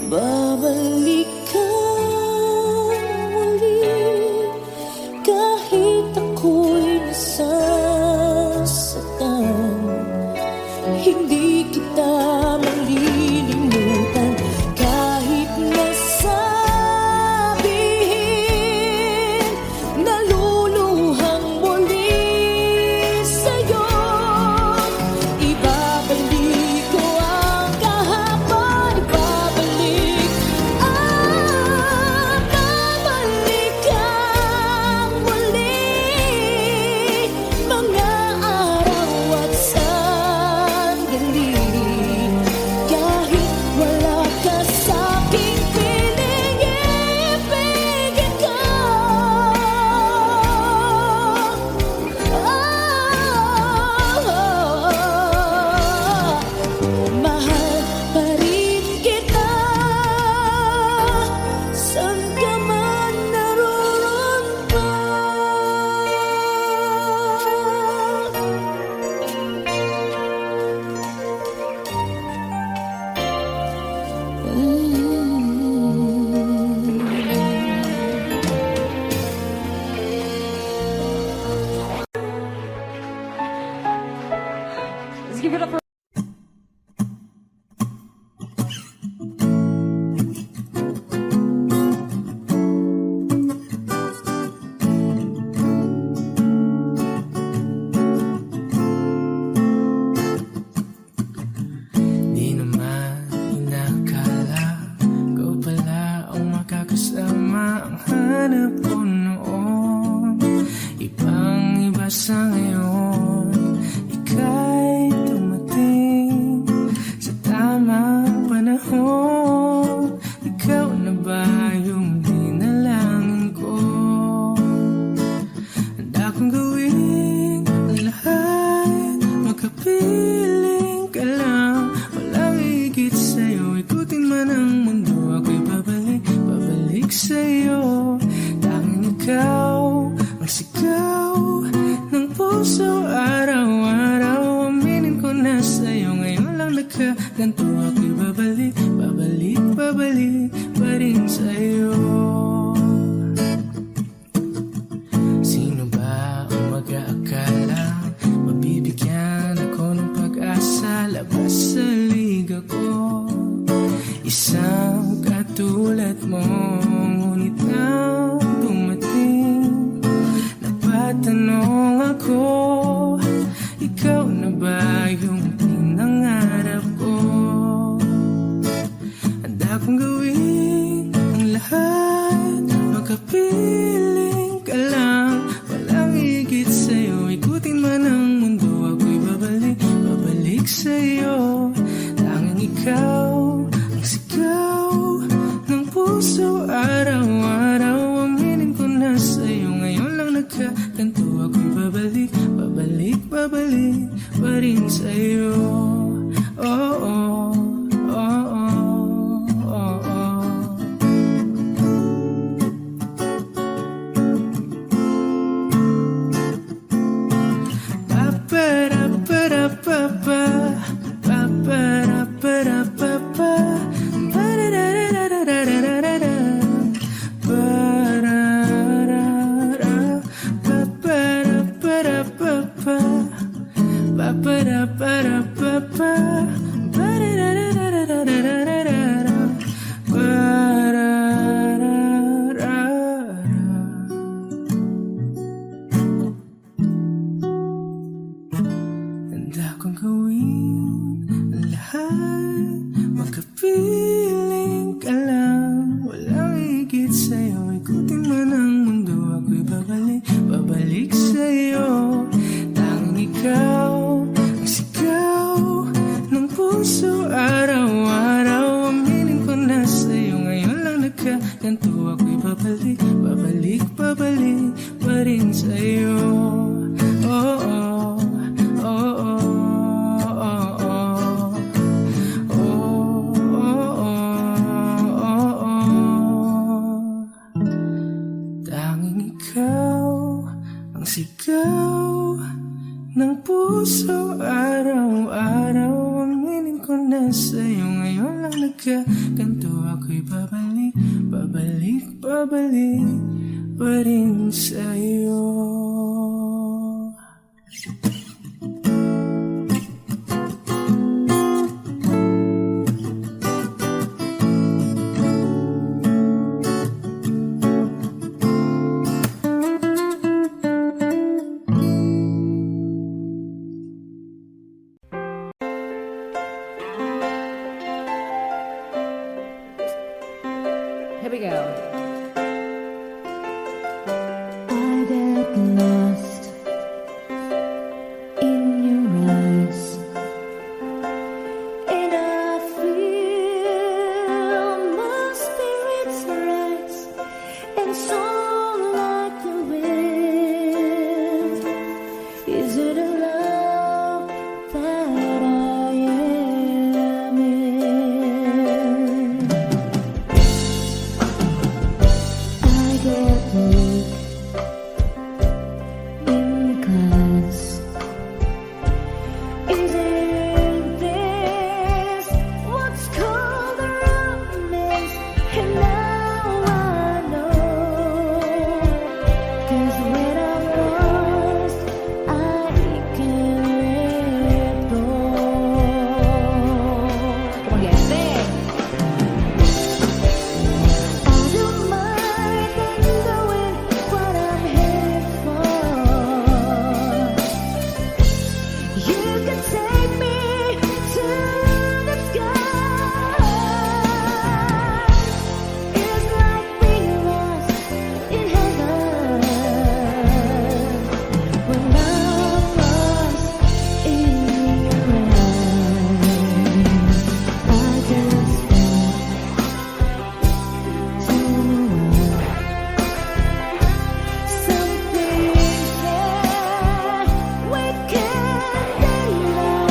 [SPEAKER 5] Babalik ka muli kahit ako'y nasasaktan. Hindi kita malilimutan kahit nasabihin. Naluluhang muli sa'yo. Ibabalik ko ang kahapon. Ibabalik, babalik kang muli. Mga araw at sandali, kahit wala ka sa'king piling, ibigin ko. Mahal pa rin kita, saan ka man naroon pa.
[SPEAKER 4] Let's give it up for
[SPEAKER 3] Di naman inakala ko pala ang makakasama ang hanap ko noon. Ibang iba sa ngayon, ika'y dumating sa tamang panahon. Ikaw na ba yung dinalangin ko? Handa kong gawin ang lahat, makapiling ka lang. Walang higit sa'yo, ikutin man ang mundo. Ako'y babalik, babalik sa'yo. Tanging ikaw ang sigaw ng puso araw-araw. Aminin ko na sa'yo, ngayon lang nagkaganto. Ako'y babalik, babalik, babalik pa rin sa'yo. Sino ba ang mag-aakala mabibigyan ako ng pag-asa? Labas sa liga ko, isang katulad mo. Ngunit nang dumating, napatanong ako, ikaw na ba yung pinangarap ko? Handa kong gawin ang lahat, makapiling ka lang. Walang higit sa'yo, ikutin man ang mundo. Ako'y babalik, babalik sa'yo. Tanging ikaw ang sigaw ng puso araw-araw. Aminin ko na sa'yo, ngayon lang nagkaganto. Ako'y babalik, babalik, babalik pa rin sa'yo. Oh, oh, oh, oh, oh, oh. Handa kong gawin ang lahat, makapiling ka lang. Walang higit sa'yo, ikutin man ang mundo. Ako'y babalik sa'yo. Tanging ikaw ang sigaw ng puso. Araw-araw aminin ko na sa'yo. Ngayon lang nagkaganto. Ako'y babalik pa rin sa'yo. Oh, oh, oh, oh, oh, oh. Oh, oh, oh, oh. Tanging ikaw ang sigaw ng puso. Araw-araw aminin ko na sa'yo. Ngayon lang nagkaganto. Ako'y babalik pa rin sa'yo.
[SPEAKER 4] Here we go.
[SPEAKER 5] I get lost in your eyes, and I feel my spirits rise and soar like the wind. Is it a love that I am in? I get weak in the class. Isn't this what's called a romance? And now I know, 'cause when I'm lost, I can let go.
[SPEAKER 4] Come on, guys, sing.
[SPEAKER 5] I don't mind knowing what I'm headed for. You can take me to the sky. It's like being lost in heaven when I'm lost in your eyes. I just something that we can't deny.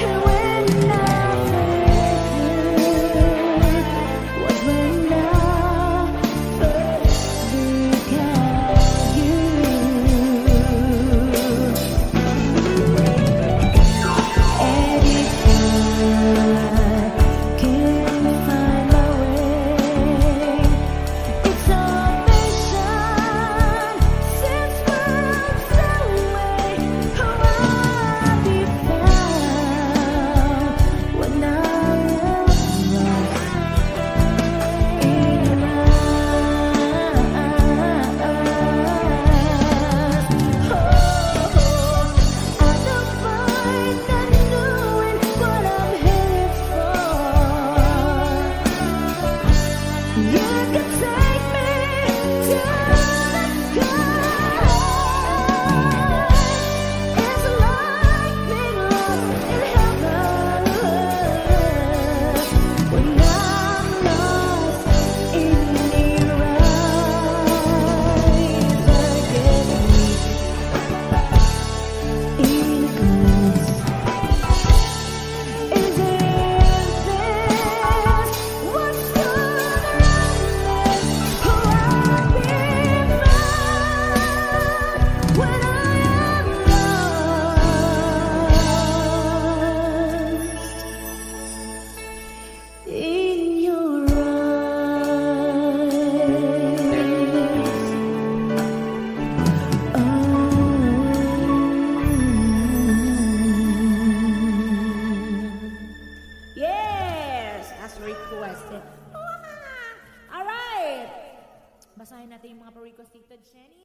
[SPEAKER 5] And when I'm with you, was when I first began you. And if I can't find my way, it's our mission since worlds away. Oh, I'll be found when I am lost in your eyes. Oh, I don't mind not knowing what I'm headed for. You can take me to the sky. It's like being lost in heaven when I'm lost in your eyes. I get weak in glass. Is it this what's gonna romance? Oh, I'll be found when I am lost in your eyes.
[SPEAKER 4] Yes! As requested. Alright! Basahin natin yung mga pa-request dito, Jenny.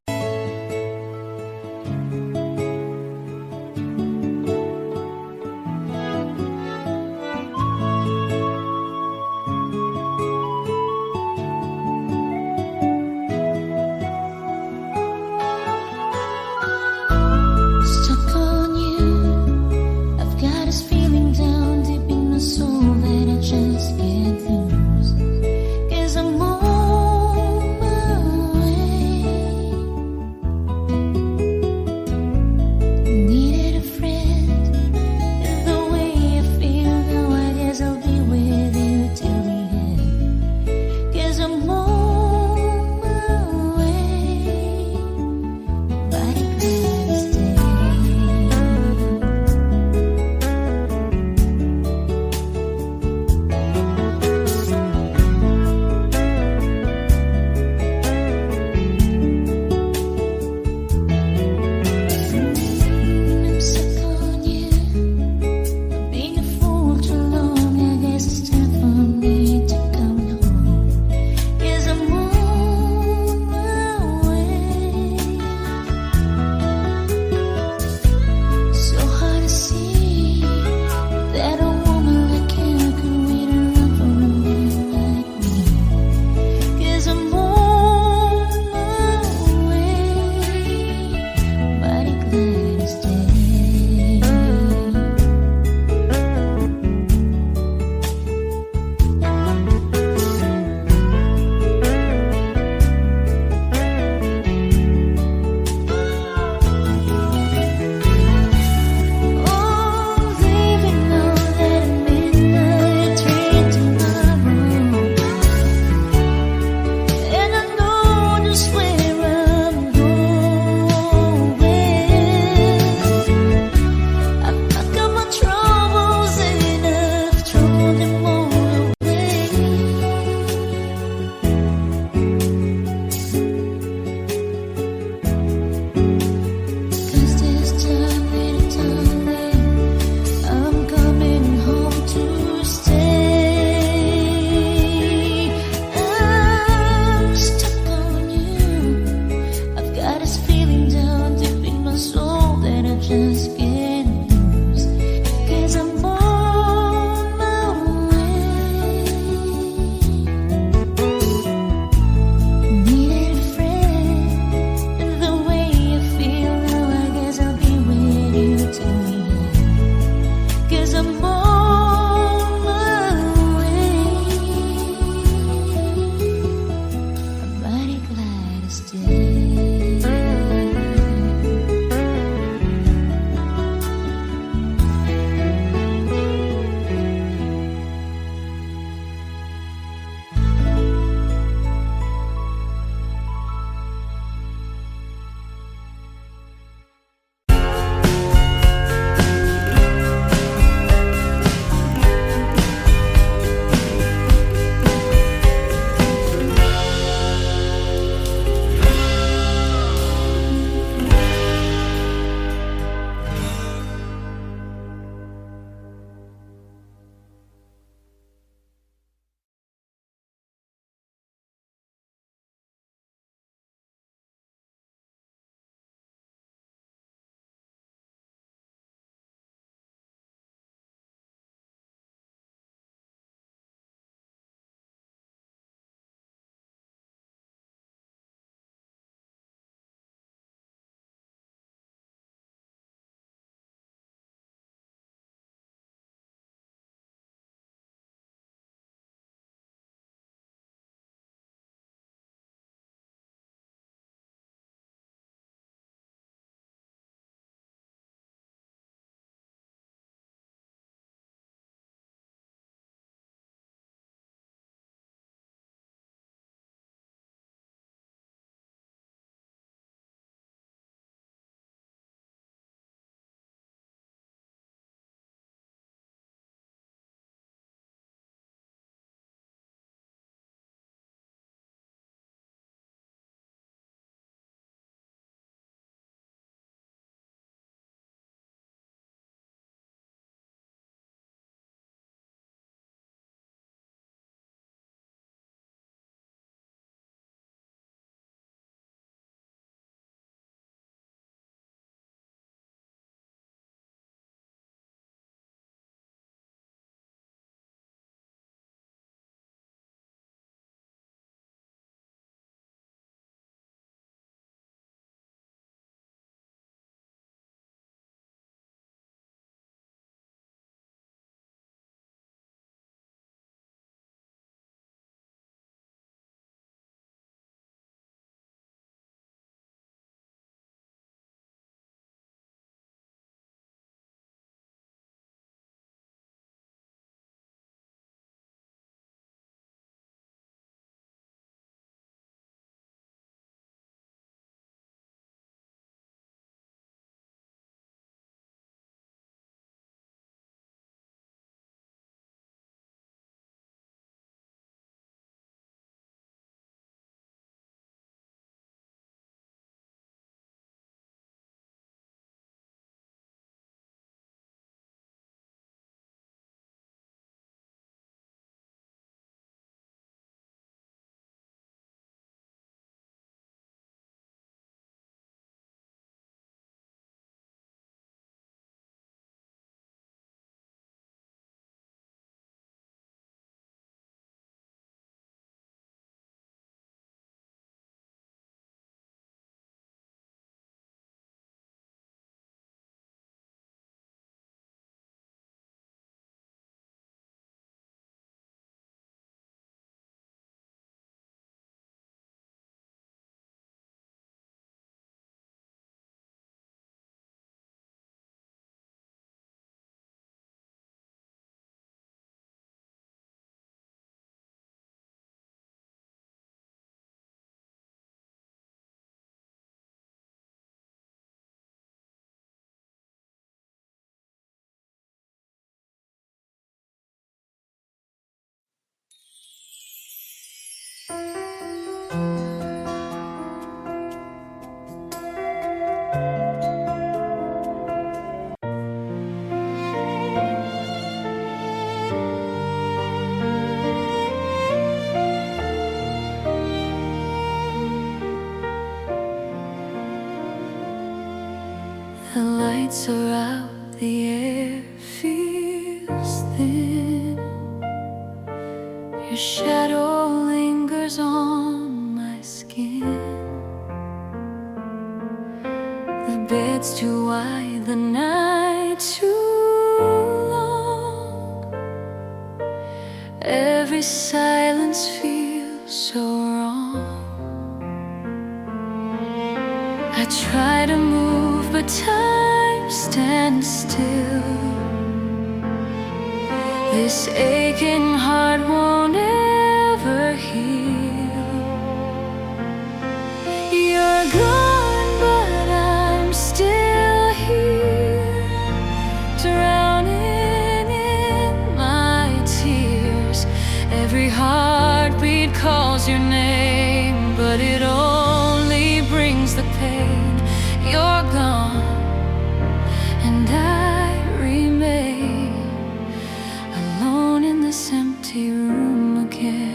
[SPEAKER 5] silence feels so wrong. I try to move, but time stands still. This aching heart won't ever heal. You're gone, but I'm still here, drowning in my tears. Every heartbeat calls your name, but it only brings the pain. You're gone, and I remain alone in this empty room again.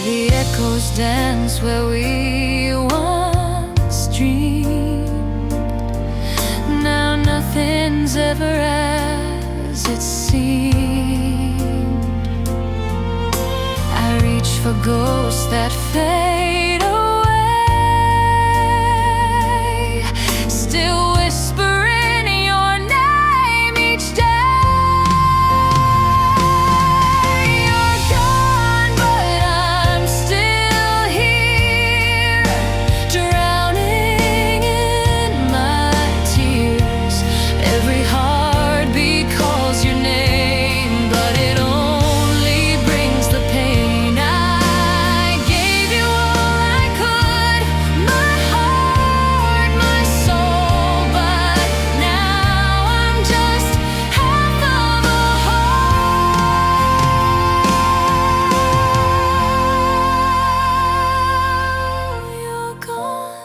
[SPEAKER 5] The echoes dance where we once dreamed. Now nothing's ever as it seemed. I reach for ghosts that fade away, still whispering your name each day. You're gone, but I'm still here, drowning in my tears. Every heartbeat calls your name, but it only brings the pain. I gave you all I could, my heart, my soul, but now I'm just half of a whole. You're gone,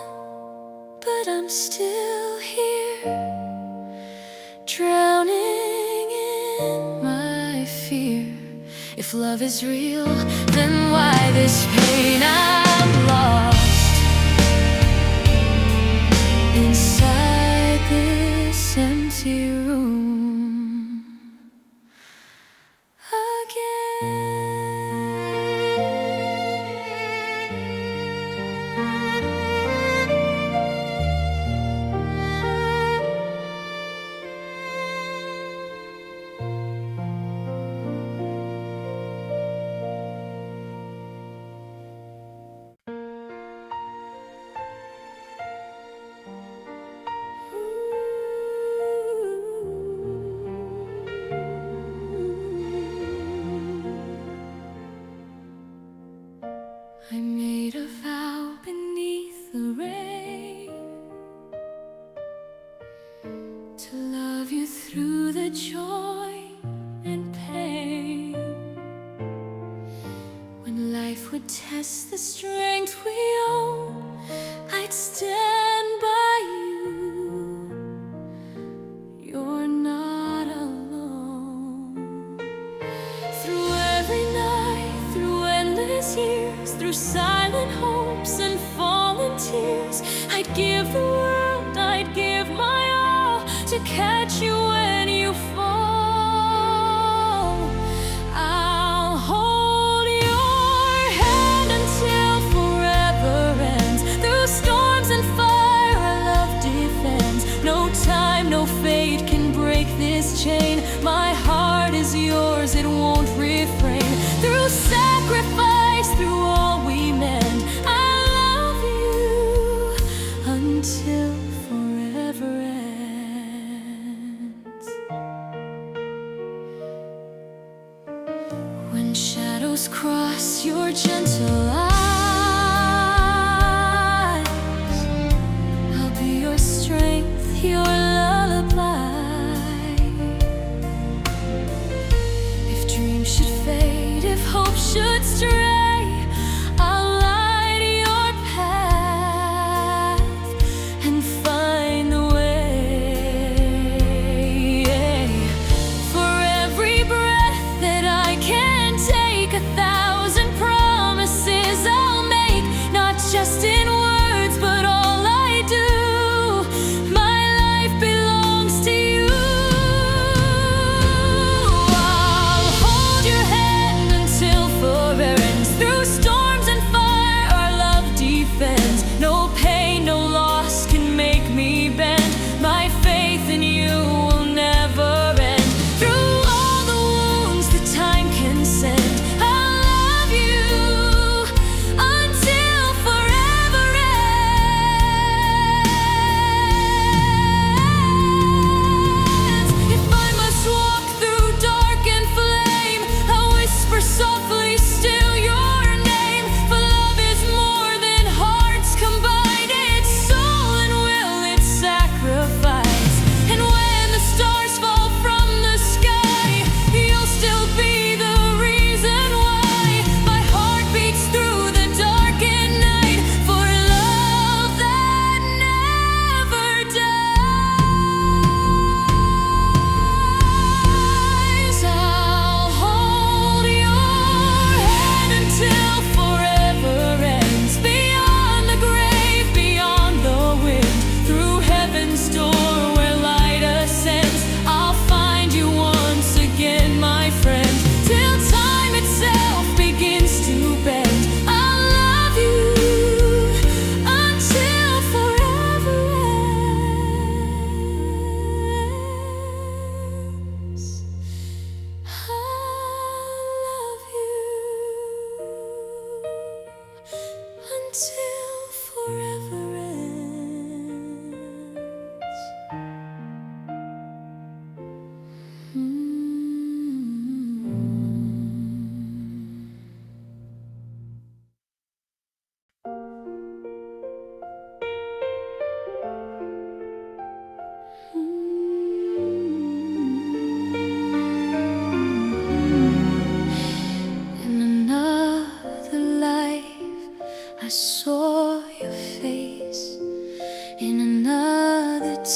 [SPEAKER 5] but I'm still here, drowning in my fear. If love is real, then why this pain? I'm lost inside this empty room I made a vow beneath the rain to love you through the joy and pain. When life would test the strength we own, I'd stand by you. You're not alone. Through every night, through endless years, through silent hopes and fallen tears, I'd give the world, I'd give my all to catch you when you fall. I'll hold your hand until forever ends. Through storms and fire, our love defends. No time, no fate can break this chain. My heart is yours, it won't refrain. Through sacrifice, through all we mend, I love you until forever ends. When shadows cross your gentle eyes, I'll be your strength, your lullaby. If dreams should fade, if hope should stray, I'll light your path and find the way. For every breath that I can take, 1,000 promises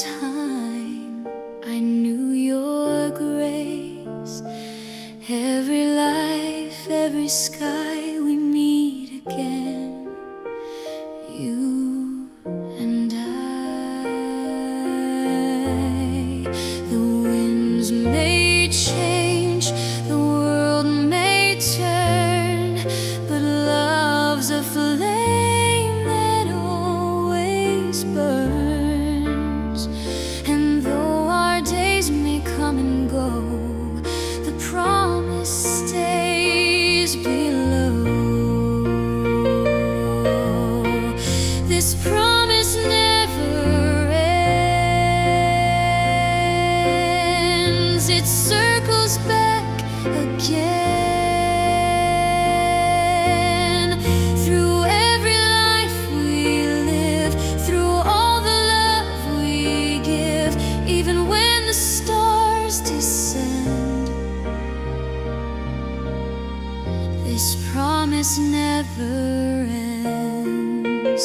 [SPEAKER 5] time I knew your grace. Every life, every sky, we meet again, you and I. The winds may change, the world may turn, but love's a flame that always burns. And though our days may come and go, the promise stays below. This promise never ends. It circles back again. Through every life we live, through all the love we give, even when the stars descend, this promise never ends.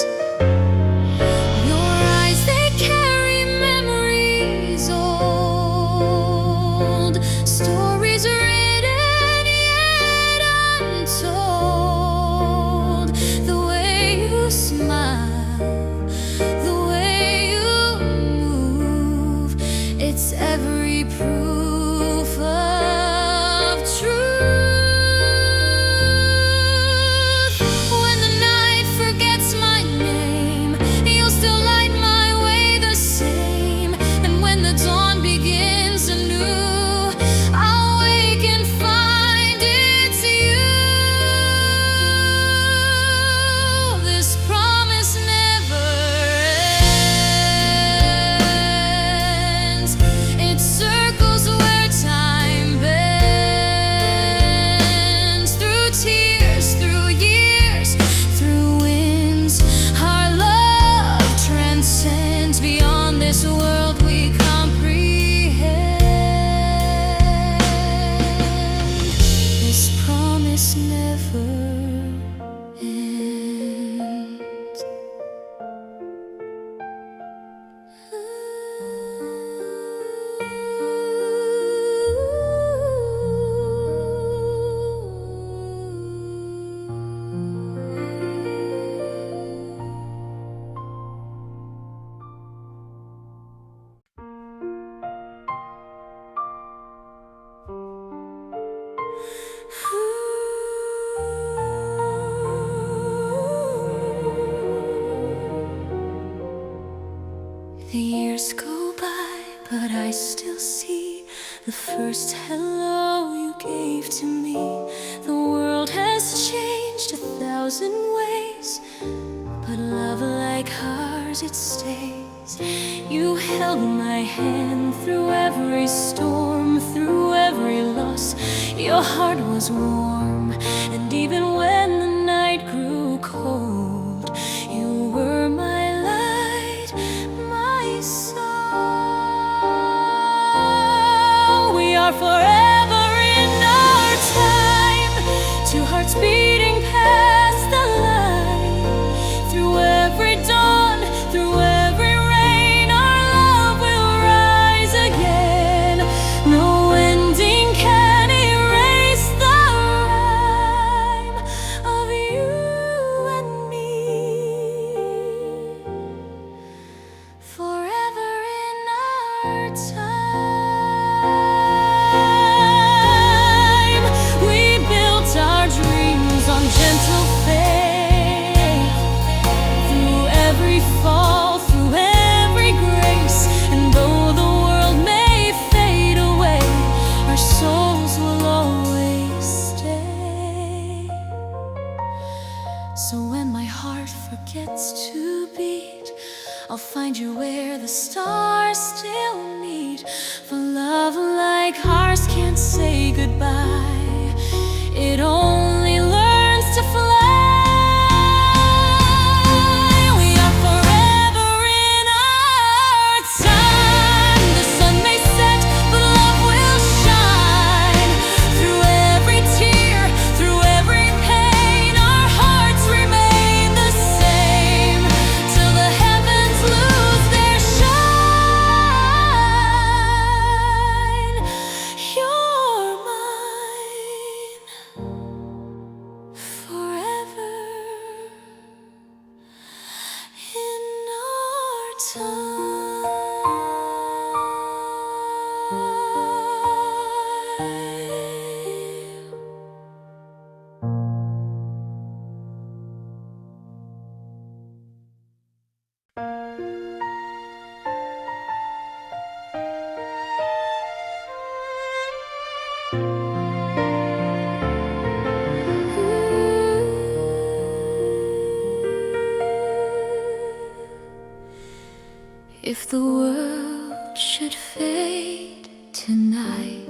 [SPEAKER 5] Your eyes, they carry memories old, stories written yet untold. The way you smile, the way you move, it's every proof of truth. When the night forgets my name, you'll still light my way the same. And when the dawn begins anew, I'll wake and find it's you. This promise never ends. It circles where time bends. Through tears, through years, through winds, our love transcends beyond this world we comprehend. This promise never ends. The years go by, but I still see the first hello you gave to me. The world has changed 1,000 ways, but love like ours, it stays. You held my hand through every storm, through every loss. Your heart was warm, and even when the night grew cold, you were my light, my soul. We are forever in our time, two hearts beating past the line. Through every dawn, through every rain, our love will rise again. No ending can erase the rhyme of you and me. Forever in our time, we built our dreams on gentle faith. Through every fall, through every grace, and though the world may fade away, our souls will always stay. So when my heart forgets to beat, I'll find you where the stars still meet. For love like ours can't say goodbye, it only learns to fly. We are forever in our time. The sun may set, but love will shine. Through every tear, through every pain, our hearts remain the same, till the heavens lose their shine. If the world should fade tonight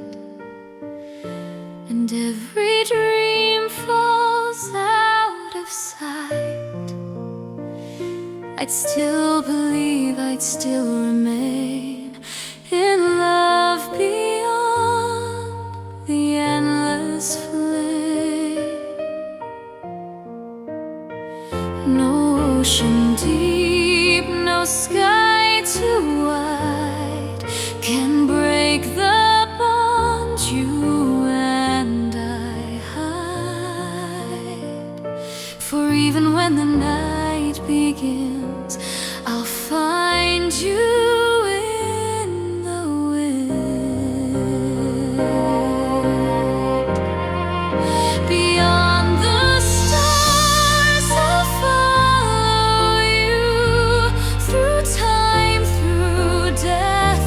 [SPEAKER 5] and every dream falls out of sight, I'd still believe, I'd still remain in love beyond the endless flame. No ocean deep, no sky too wide can break the bond you and I hide. For even when the night begins, I'll find you in the wind. Beyond the stars, I'll follow you through time, through death,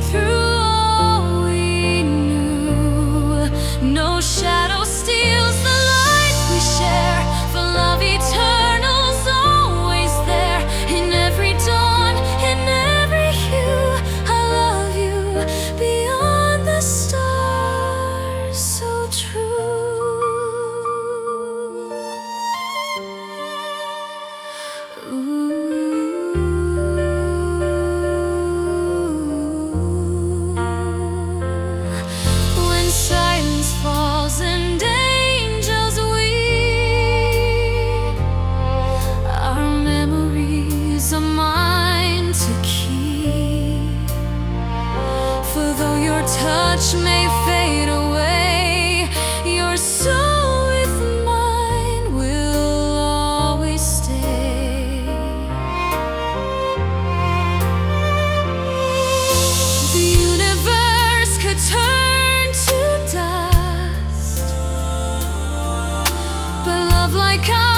[SPEAKER 5] through all we knew. No shadow steals the light we share, for love eternal's always there. In every dawn, in every hue, I love you beyond the stars, so true. When silence falls and angels weep, our memories are mine to keep. For though your touch may fade away, your soul with mine will always stay. The universe could turn to dust, but love like ours